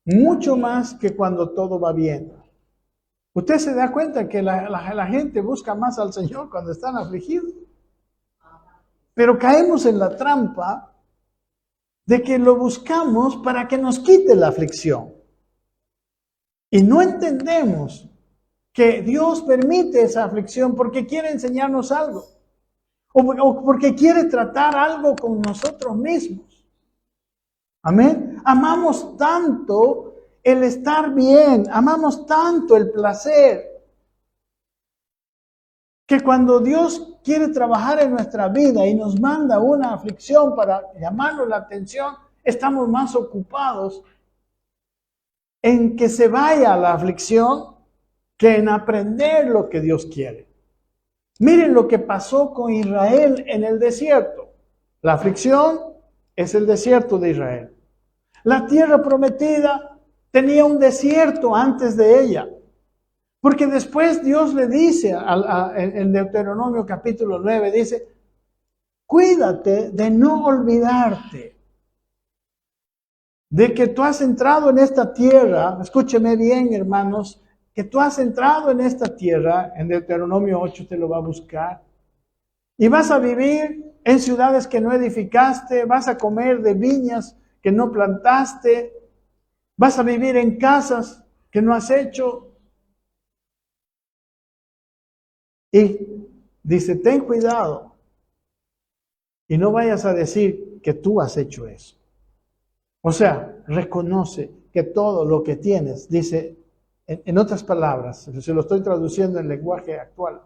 Mucho más que cuando todo va bien. Usted se da cuenta que la gente busca más al Señor cuando están afligidos. Pero caemos en la trampa de que lo buscamos para que nos quite la aflicción. Y no entendemos que Dios permite esa aflicción porque quiere enseñarnos algo. O porque quiere tratar algo con nosotros mismos. Amén. Amamos tanto el estar bien, amamos tanto el placer, que cuando Dios quiere trabajar en nuestra vida y nos manda una aflicción para llamarnos la atención, estamos más ocupados en que se vaya la aflicción que en aprender lo que Dios quiere. Miren lo que pasó con Israel en el desierto. La aflicción es el desierto de Israel. La tierra prometida tenía un desierto antes de ella. Porque después Dios le dice en Deuteronomio capítulo 9, dice, cuídate de no olvidarte de que tú has entrado en esta tierra. Escúcheme bien, hermanos, que tú has entrado en esta tierra, en Deuteronomio 8 te lo va a buscar, y vas a vivir en ciudades que no edificaste, vas a comer de viñas que no plantaste, vas a vivir en casas que no has hecho. Y dice, ten cuidado y no vayas a decir que tú has hecho eso. O sea, reconoce que todo lo que tienes, dice, en otras palabras, se lo estoy traduciendo en lenguaje actual,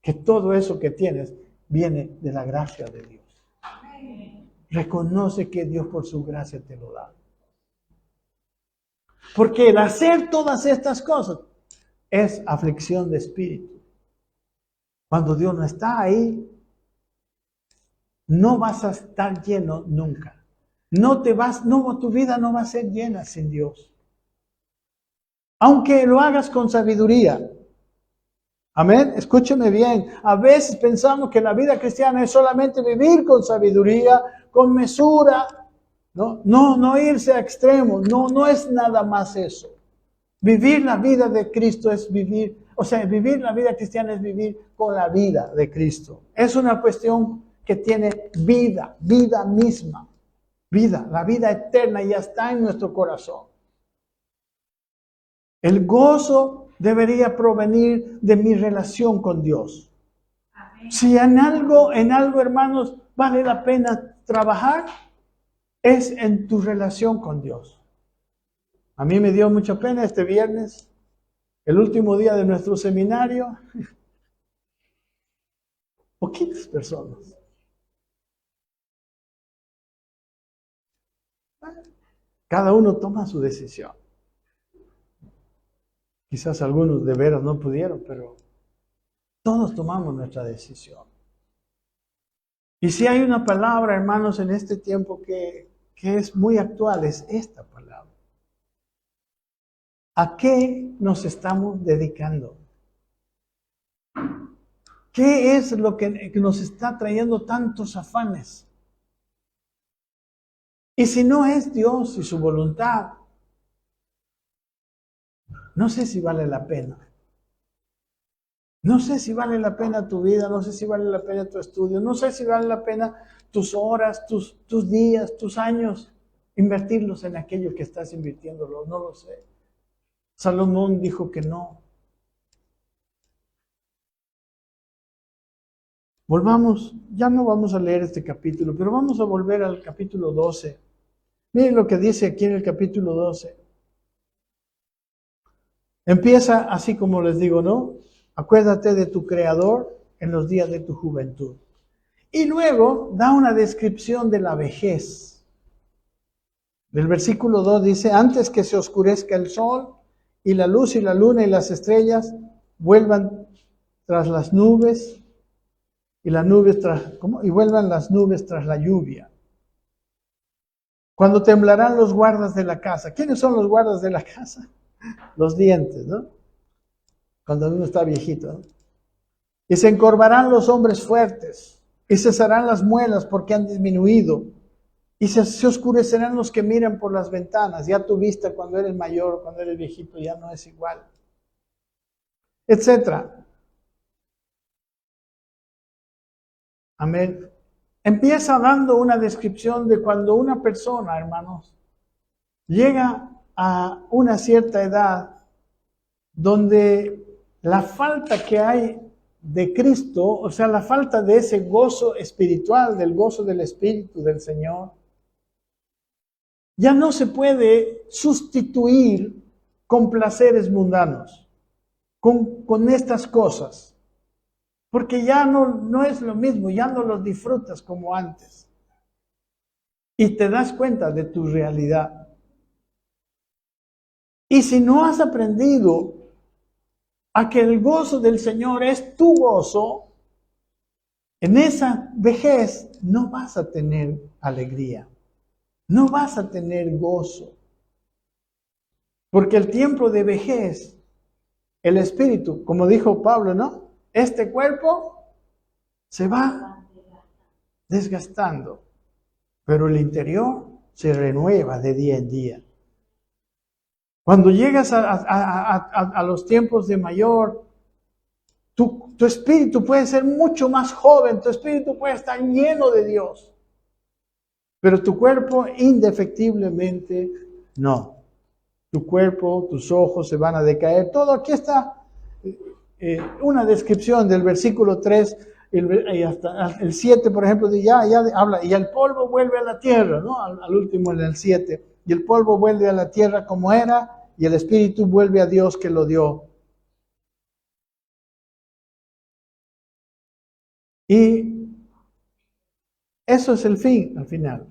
que todo eso que tienes viene de la gracia de Dios. Reconoce que Dios por su gracia te lo da. Porque el hacer todas estas cosas es aflicción de espíritu. Cuando Dios no está ahí, no vas a estar lleno nunca. Tu vida no va a ser llena sin Dios. Aunque lo hagas con sabiduría. Amén. Escúcheme bien. A veces pensamos que la vida cristiana es solamente vivir con sabiduría, con mesura. No irse a extremos. No es nada más eso. Vivir la vida de Cristo es vivir, vivir la vida cristiana es vivir con la vida de Cristo. Es una cuestión que tiene vida misma. La vida eterna ya está en nuestro corazón. El gozo debería provenir de mi relación con Dios. Amén. Si en algo, hermanos, vale la pena trabajar, es en tu relación con Dios. A mí me dio mucha pena este viernes, el último día de nuestro seminario. Poquitas personas. Cada uno toma su decisión. Quizás algunos de veras no pudieron, pero todos tomamos nuestra decisión. Y si hay una palabra, hermanos, en este tiempo que es muy actual, es esta palabra. ¿A qué nos estamos dedicando? ¿Qué es lo que nos está trayendo tantos afanes? Y si no es Dios y su voluntad, no sé si vale la pena. No sé si vale la pena tu vida, no sé si vale la pena tu estudio, no sé si vale la pena tus horas, tus días, tus años, invertirlos en aquello que estás invirtiéndolo, no lo sé. Salomón dijo que no. Volvamos, ya no vamos a leer este capítulo, pero vamos a volver al capítulo 12. Miren lo que dice aquí en el capítulo 12. Empieza así como les digo, ¿no? Acuérdate de tu Creador en los días de tu juventud. Y luego da una descripción de la vejez. Del versículo 2 dice, antes que se oscurezca el sol y la luz y la luna y las estrellas vuelvan tras las nubes y las nubes y vuelvan las nubes tras la lluvia. Cuando temblarán los guardas de la casa. ¿Quiénes son los guardas de la casa? Los dientes, ¿no? Cuando uno está viejito, ¿no? Y se encorvarán los hombres fuertes, y cesarán las muelas porque han disminuido, y se oscurecerán los que miran por las ventanas. Ya tu vista cuando eres mayor, cuando eres viejito, ya no es igual, etcétera. Amén. Empieza dando una descripción de cuando una persona, hermanos, llega a una cierta edad donde la falta que hay de Cristo, o sea, la falta de ese gozo espiritual, del gozo del Espíritu del Señor, ya no se puede sustituir con placeres mundanos, con estas cosas, porque ya no es lo mismo, ya no los disfrutas como antes. Y te das cuenta de tu realidad. Y si no has aprendido a que el gozo del Señor es tu gozo, en esa vejez no vas a tener alegría, no vas a tener gozo. Porque el tiempo de vejez, el espíritu, como dijo Pablo, ¿no? Este cuerpo se va desgastando, pero el interior se renueva de día en día. Cuando llegas a los tiempos de mayor, tu espíritu puede ser mucho más joven, tu espíritu puede estar lleno de Dios, pero tu cuerpo indefectiblemente no. Tu cuerpo, tus ojos se van a decaer. Todo aquí está una descripción del versículo 3 y hasta el 7, por ejemplo, ya habla, y el polvo vuelve a la tierra, ¿no? Al último en el 7, y el polvo vuelve a la tierra como era, y el espíritu vuelve a Dios que lo dio. Y eso es el fin, al final.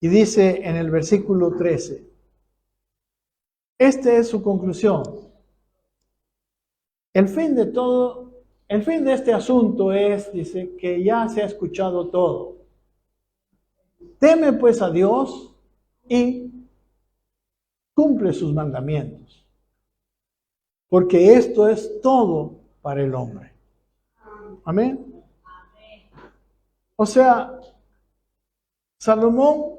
Y dice en el versículo 13, esta es su conclusión. El fin de este asunto es, dice, que ya se ha escuchado todo. Teme pues a Dios y cumple sus mandamientos, porque esto es todo para el hombre. Amén. O sea, Salomón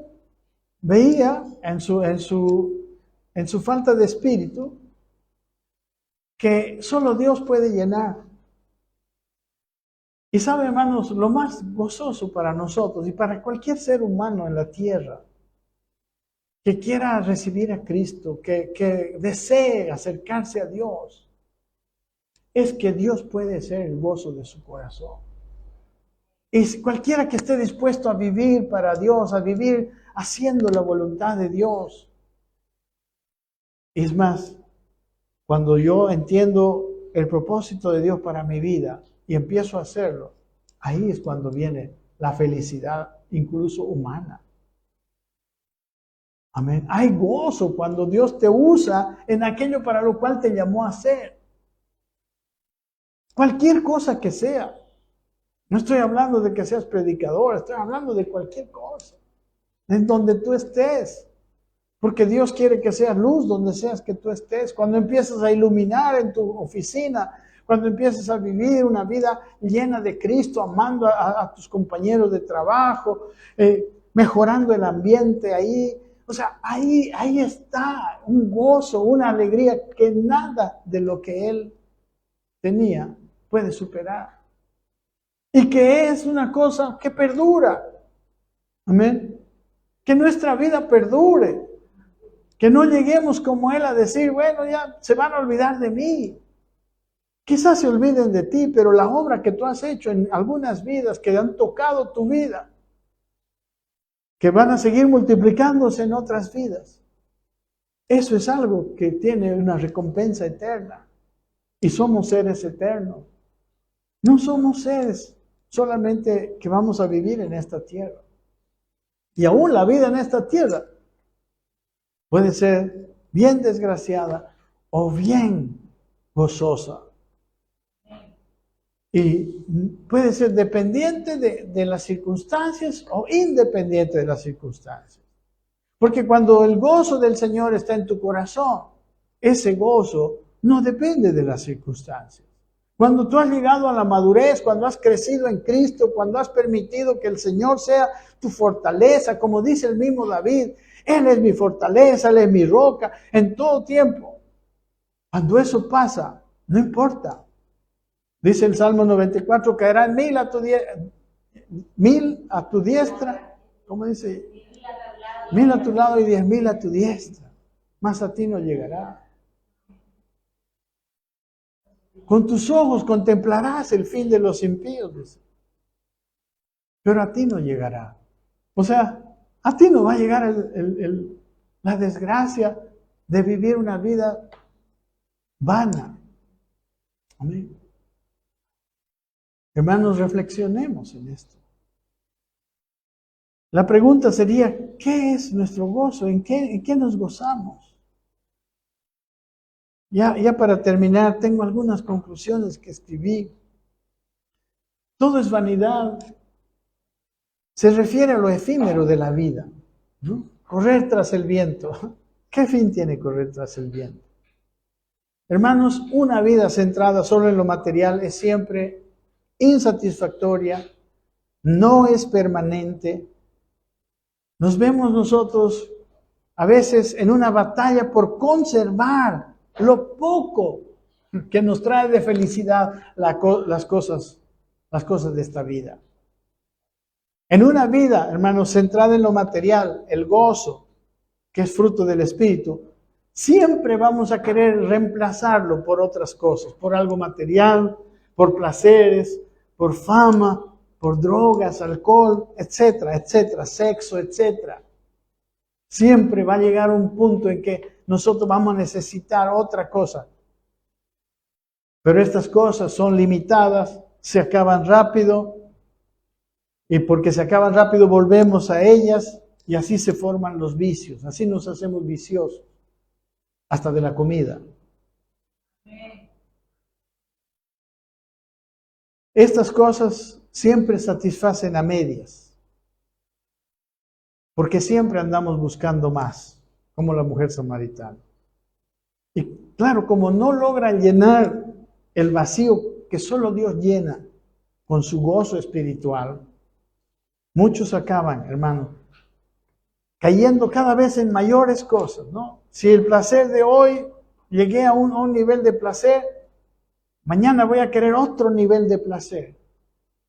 veía en su falta de espíritu que solo Dios puede llenar. Y sabe, hermanos, lo más gozoso para nosotros y para cualquier ser humano en la tierra que quiera recibir a Cristo, que desee acercarse a Dios, es que Dios puede ser el gozo de su corazón. Y cualquiera que esté dispuesto a vivir para Dios, a vivir haciendo la voluntad de Dios. Es más, cuando yo entiendo el propósito de Dios para mi vida y empiezo a hacerlo, ahí es cuando viene la felicidad, incluso humana. Amén. Hay gozo cuando Dios te usa en aquello para lo cual te llamó a hacer. Cualquier cosa que sea. No estoy hablando de que seas predicador, estoy hablando de cualquier cosa. En donde tú estés. Porque Dios quiere que seas luz donde seas que tú estés. Cuando empiezas a iluminar en tu oficina, cuando empiezas a vivir una vida llena de Cristo, amando a tus compañeros de trabajo, mejorando el ambiente ahí. O sea, ahí está un gozo, una alegría que nada de lo que Él tenía puede superar. Y que es una cosa que perdura. Amén. Que nuestra vida perdure. Que no lleguemos como Él a decir, bueno, ya se van a olvidar de mí. Quizás se olviden de ti, pero la obra que tú has hecho en algunas vidas que han tocado tu vida, que van a seguir multiplicándose en otras vidas, eso es algo que tiene una recompensa eterna. Y somos seres eternos. No somos seres solamente que vamos a vivir en esta tierra. Y aún la vida en esta tierra puede ser bien desgraciada o bien gozosa. Y puede ser dependiente de las circunstancias o independiente de las circunstancias. Porque cuando el gozo del Señor está en tu corazón, ese gozo no depende de las circunstancias. Cuando tú has llegado a la madurez, cuando has crecido en Cristo, cuando has permitido que el Señor sea tu fortaleza, como dice el mismo David, Él es mi fortaleza, Él es mi roca, en todo tiempo. Cuando eso pasa, no importa. Dice el Salmo 94, caerán mil a tu diestra. ¿Cómo dice? 1000 a tu lado y 10,000 a tu diestra. Mas a ti no llegará. Con tus ojos contemplarás el fin de los impíos, dice. Pero a ti no llegará. O sea, a ti no va a llegar la desgracia de vivir una vida vana. Amén. Hermanos, reflexionemos en esto. La pregunta sería, ¿qué es nuestro gozo? ¿En qué nos gozamos? Ya para terminar, tengo algunas conclusiones que escribí. Todo es vanidad. Se refiere a lo efímero de la vida, ¿no? Correr tras el viento. ¿Qué fin tiene correr tras el viento? Hermanos, una vida centrada solo en lo material es siempre insatisfactoria, no es permanente. Nos vemos nosotros a veces en una batalla por conservar lo poco que nos trae de felicidad las cosas de esta vida. En una vida, hermanos, centrada en lo material, el gozo, que es fruto del Espíritu, siempre vamos a querer reemplazarlo por otras cosas, por algo material, por placeres, por fama, por drogas, alcohol, etcétera, etcétera, sexo, etcétera. Siempre va a llegar un punto en que nosotros vamos a necesitar otra cosa. Pero estas cosas son limitadas, se acaban rápido, y porque se acaban rápido volvemos a ellas, y así se forman los vicios, así nos hacemos viciosos, hasta de la comida. Estas cosas siempre satisfacen a medias, porque siempre andamos buscando más, como la mujer samaritana. Y claro, como no logran llenar el vacío que solo Dios llena con su gozo espiritual, muchos acaban, hermano, cayendo cada vez en mayores cosas, ¿no? Si el placer de hoy llegué a un nivel de placer, mañana voy a querer otro nivel de placer.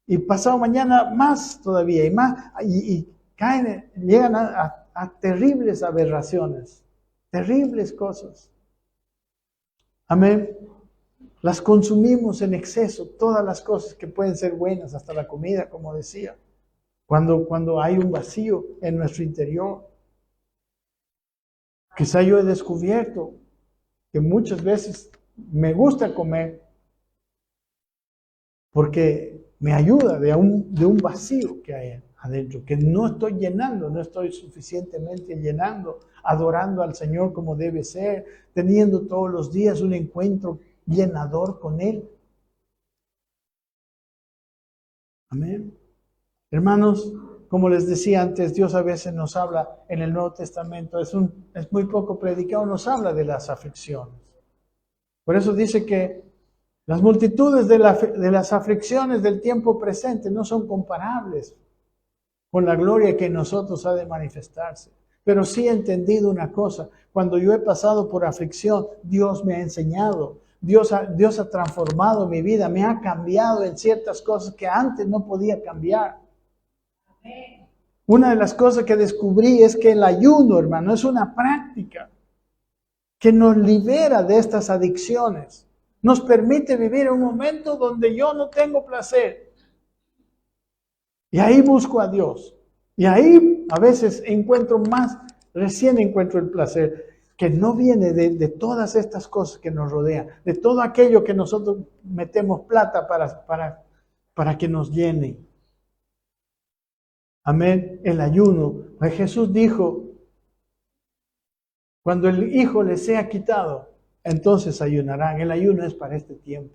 Y pasado mañana más todavía, y más, y caen, llegan a terribles aberraciones, terribles cosas. Amén. Las consumimos en exceso, todas las cosas que pueden ser buenas, hasta la comida, como decía. Cuando hay un vacío en nuestro interior. Quizá yo he descubierto que muchas veces me gusta comer porque me ayuda de un vacío que hay adentro, que no estoy llenando, no estoy suficientemente llenando, adorando al Señor como debe ser, teniendo todos los días un encuentro llenador con Él. Amén. Hermanos, como les decía antes, Dios a veces nos habla en el Nuevo Testamento, es muy poco predicado, nos habla de las aflicciones. Por eso dice que las multitudes de las aflicciones del tiempo presente no son comparables con la gloria que en nosotros ha de manifestarse. Pero sí he entendido una cosa, cuando yo he pasado por aflicción, Dios me ha enseñado, Dios ha transformado mi vida, me ha cambiado en ciertas cosas que antes no podía cambiar. Una de las cosas que descubrí es que el ayuno, hermano, es una práctica que nos libera de estas adicciones. Nos permite vivir un momento donde yo no tengo placer. Y ahí busco a Dios. Y ahí a veces recién encuentro el placer, que no viene de todas estas cosas que nos rodean, de todo aquello que nosotros metemos plata para que nos llene. Amén. El ayuno. Pues Jesús dijo, cuando el Hijo les sea quitado, entonces ayunarán. El ayuno es para este tiempo.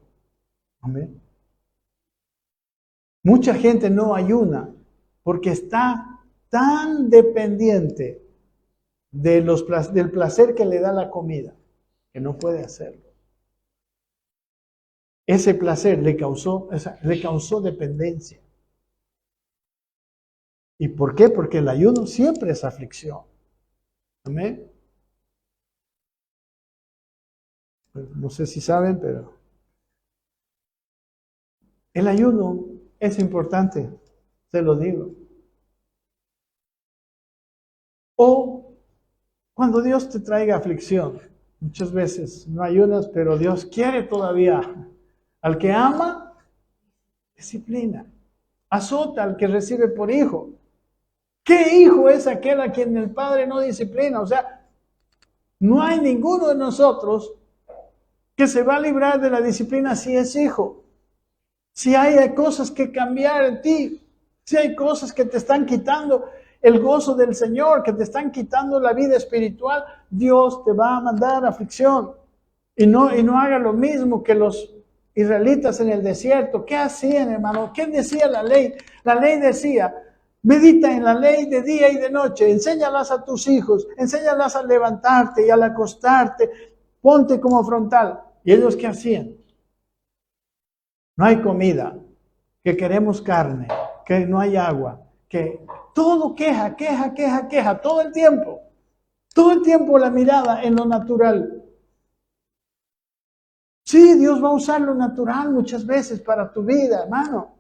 Amén. Mucha gente no ayuna porque está tan dependiente del placer que le da la comida que no puede hacerlo. Ese placer le causó dependencia. ¿Y por qué? Porque el ayuno siempre es aflicción. Amén. No sé si saben, pero el ayuno es importante, se lo digo. O cuando Dios te traiga aflicción, muchas veces no ayunas, pero Dios quiere todavía. Al que ama, disciplina. Azota al que recibe por hijo. ¿Qué hijo es aquel a quien el Padre no disciplina? O sea, no hay ninguno de nosotros que se va a librar de la disciplina si es hijo. Si hay cosas que cambiar en ti, si hay cosas que te están quitando el gozo del Señor, que te están quitando la vida espiritual, Dios te va a mandar aflicción. Y no haga lo mismo que los israelitas en el desierto. ¿Qué hacían, hermano? ¿Qué decía la ley? La ley decía, medita en la ley de día y de noche, enséñalas a tus hijos, enséñalas a levantarte y al acostarte, ponte como frontal. ¿Y ellos qué hacían? No hay comida, que queremos carne, que no hay agua, que todo queja, todo el tiempo. Todo el tiempo la mirada en lo natural. Sí, Dios va a usar lo natural muchas veces para tu vida, hermano.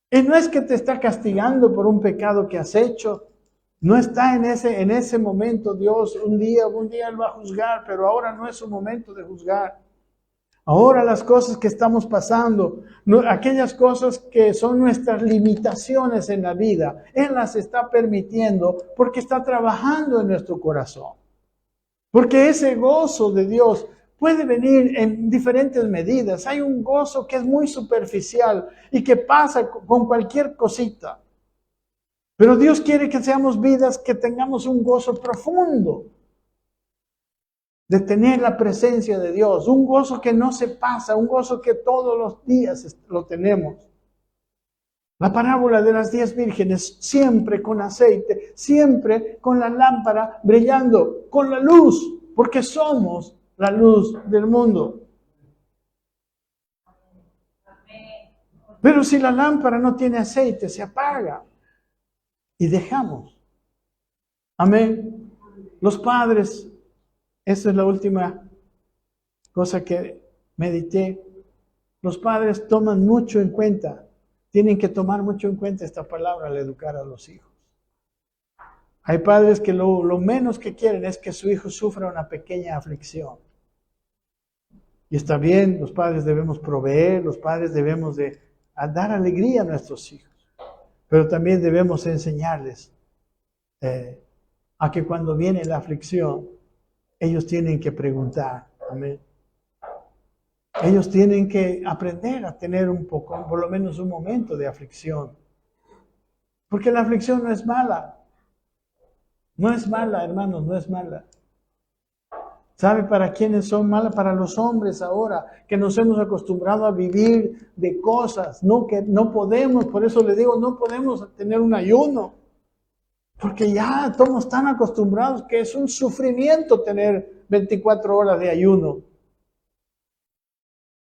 Y no es que te está castigando por un pecado que has hecho. No está en ese momento Dios, un día Él va a juzgar, pero ahora no es su momento de juzgar. Ahora las cosas que estamos pasando, aquellas cosas que son nuestras limitaciones en la vida, Él las está permitiendo porque está trabajando en nuestro corazón. Porque ese gozo de Dios puede venir en diferentes medidas. Hay un gozo que es muy superficial y que pasa con cualquier cosita. Pero Dios quiere que seamos vidas que tengamos un gozo profundo de tener la presencia de Dios, un gozo que no se pasa, un gozo que todos los días lo tenemos. La parábola de las 10 vírgenes, siempre con aceite, siempre con la lámpara brillando, con la luz, porque somos la luz del mundo. Pero si la lámpara no tiene aceite, se apaga y dejamos. Amén. Los padres, esa es la última cosa que medité. Los padres toman mucho en cuenta, tienen que tomar mucho en cuenta esta palabra al educar a los hijos. Hay padres que lo menos que quieren es que su hijo sufra una pequeña aflicción. Y está bien, los padres debemos proveer, los padres debemos de dar alegría a nuestros hijos. Pero también debemos enseñarles a que cuando viene la aflicción, ellos tienen que preguntar. Amén. Ellos tienen que aprender a tener un poco, por lo menos un momento de aflicción. Porque la aflicción no es mala. No es mala, hermanos, no es mala. ¿Sabe para quiénes son malas? Para los hombres ahora, que nos hemos acostumbrado a vivir de cosas, no que no podemos, por eso le digo, no podemos tener un ayuno, porque ya estamos tan acostumbrados que es un sufrimiento tener 24 horas de ayuno.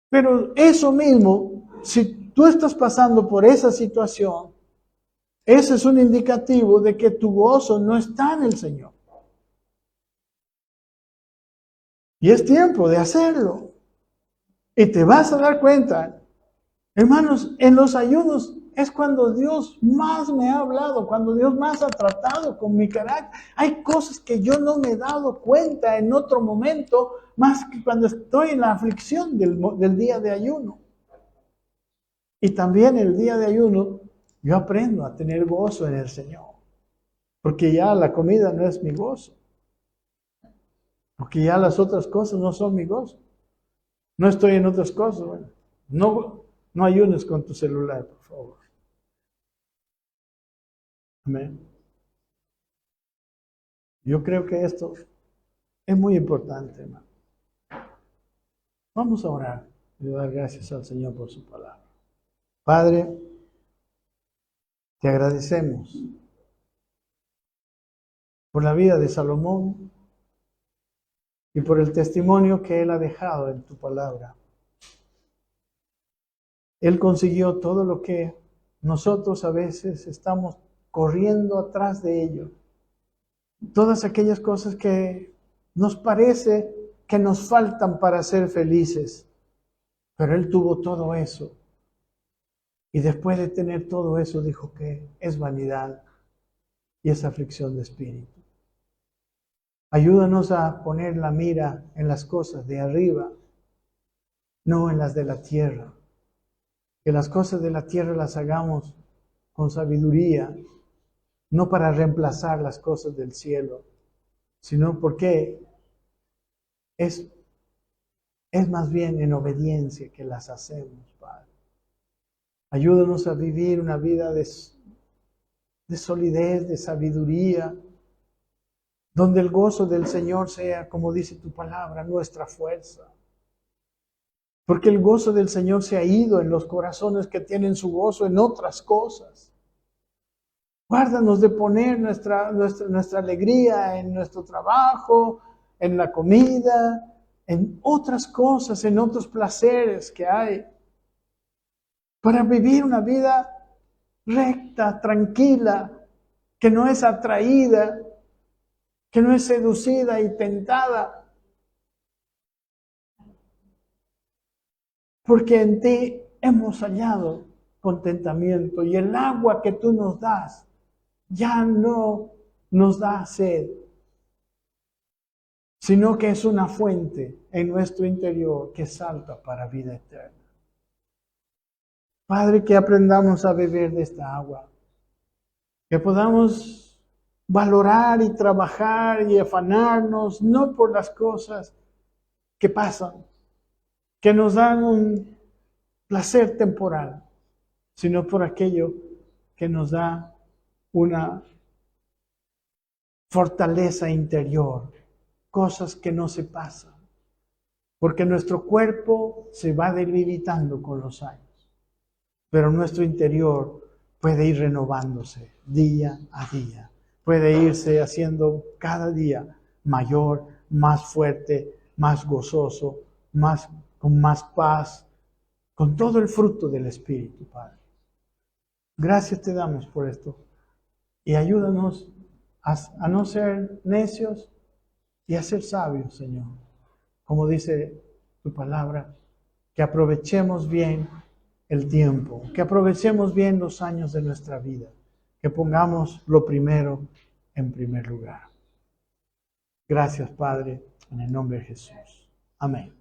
Pero eso mismo, si tú estás pasando por esa situación, ese es un indicativo de que tu gozo no está en el Señor. Y es tiempo de hacerlo. Y te vas a dar cuenta, hermanos, en los ayunos es cuando Dios más me ha hablado, cuando Dios más ha tratado con mi carácter. Hay cosas que yo no me he dado cuenta en otro momento, más que cuando estoy en la aflicción del día de ayuno. Y también el día de ayuno, yo aprendo a tener gozo en el Señor. Porque ya la comida no es mi gozo. Porque ya las otras cosas no son mi gozo. No estoy en otras cosas. Bueno, no ayunes con tu celular, por favor. Amén. Yo creo que esto es muy importante, hermano. Vamos a orar y dar gracias al Señor por su palabra. Padre, te agradecemos por la vida de Salomón y por el testimonio que él ha dejado en tu palabra. Él consiguió todo lo que nosotros a veces estamos corriendo atrás de ello. Todas aquellas cosas que nos parece que nos faltan para ser felices. Pero él tuvo todo eso. Y después de tener todo eso dijo que es vanidad y es aflicción de espíritu. Ayúdanos a poner la mira en las cosas de arriba, no en las de la tierra. Que las cosas de la tierra las hagamos con sabiduría, no para reemplazar las cosas del cielo, sino porque es más bien en obediencia que las hacemos, Padre. Ayúdanos a vivir una vida de solidez, de sabiduría, donde el gozo del Señor sea, como dice tu palabra, nuestra fuerza. Porque el gozo del Señor se ha ido en los corazones que tienen su gozo en otras cosas. Guárdanos de poner nuestra alegría en nuestro trabajo, en la comida, en otras cosas, en otros placeres que hay. Para vivir una vida recta, tranquila, que no es atraída, que no es seducida y tentada. Porque en ti hemos hallado contentamiento y el agua que tú nos das ya no nos da sed, sino que es una fuente en nuestro interior que salta para vida eterna. Padre, que aprendamos a beber de esta agua, que podamos valorar y trabajar y afanarnos, no por las cosas que pasan, que nos dan un placer temporal, sino por aquello que nos da una fortaleza interior, cosas que no se pasan, porque nuestro cuerpo se va debilitando con los años, pero nuestro interior puede ir renovándose día a día, puede irse haciendo cada día mayor, más fuerte, más gozoso, con más paz, con todo el fruto del Espíritu, Padre. Gracias te damos por esto y ayúdanos a no ser necios y a ser sabios, Señor. Como dice tu palabra, que aprovechemos bien el tiempo, que aprovechemos bien los años de nuestra vida, que pongamos lo primero en primer lugar. Gracias, Padre, en el nombre de Jesús. Amén.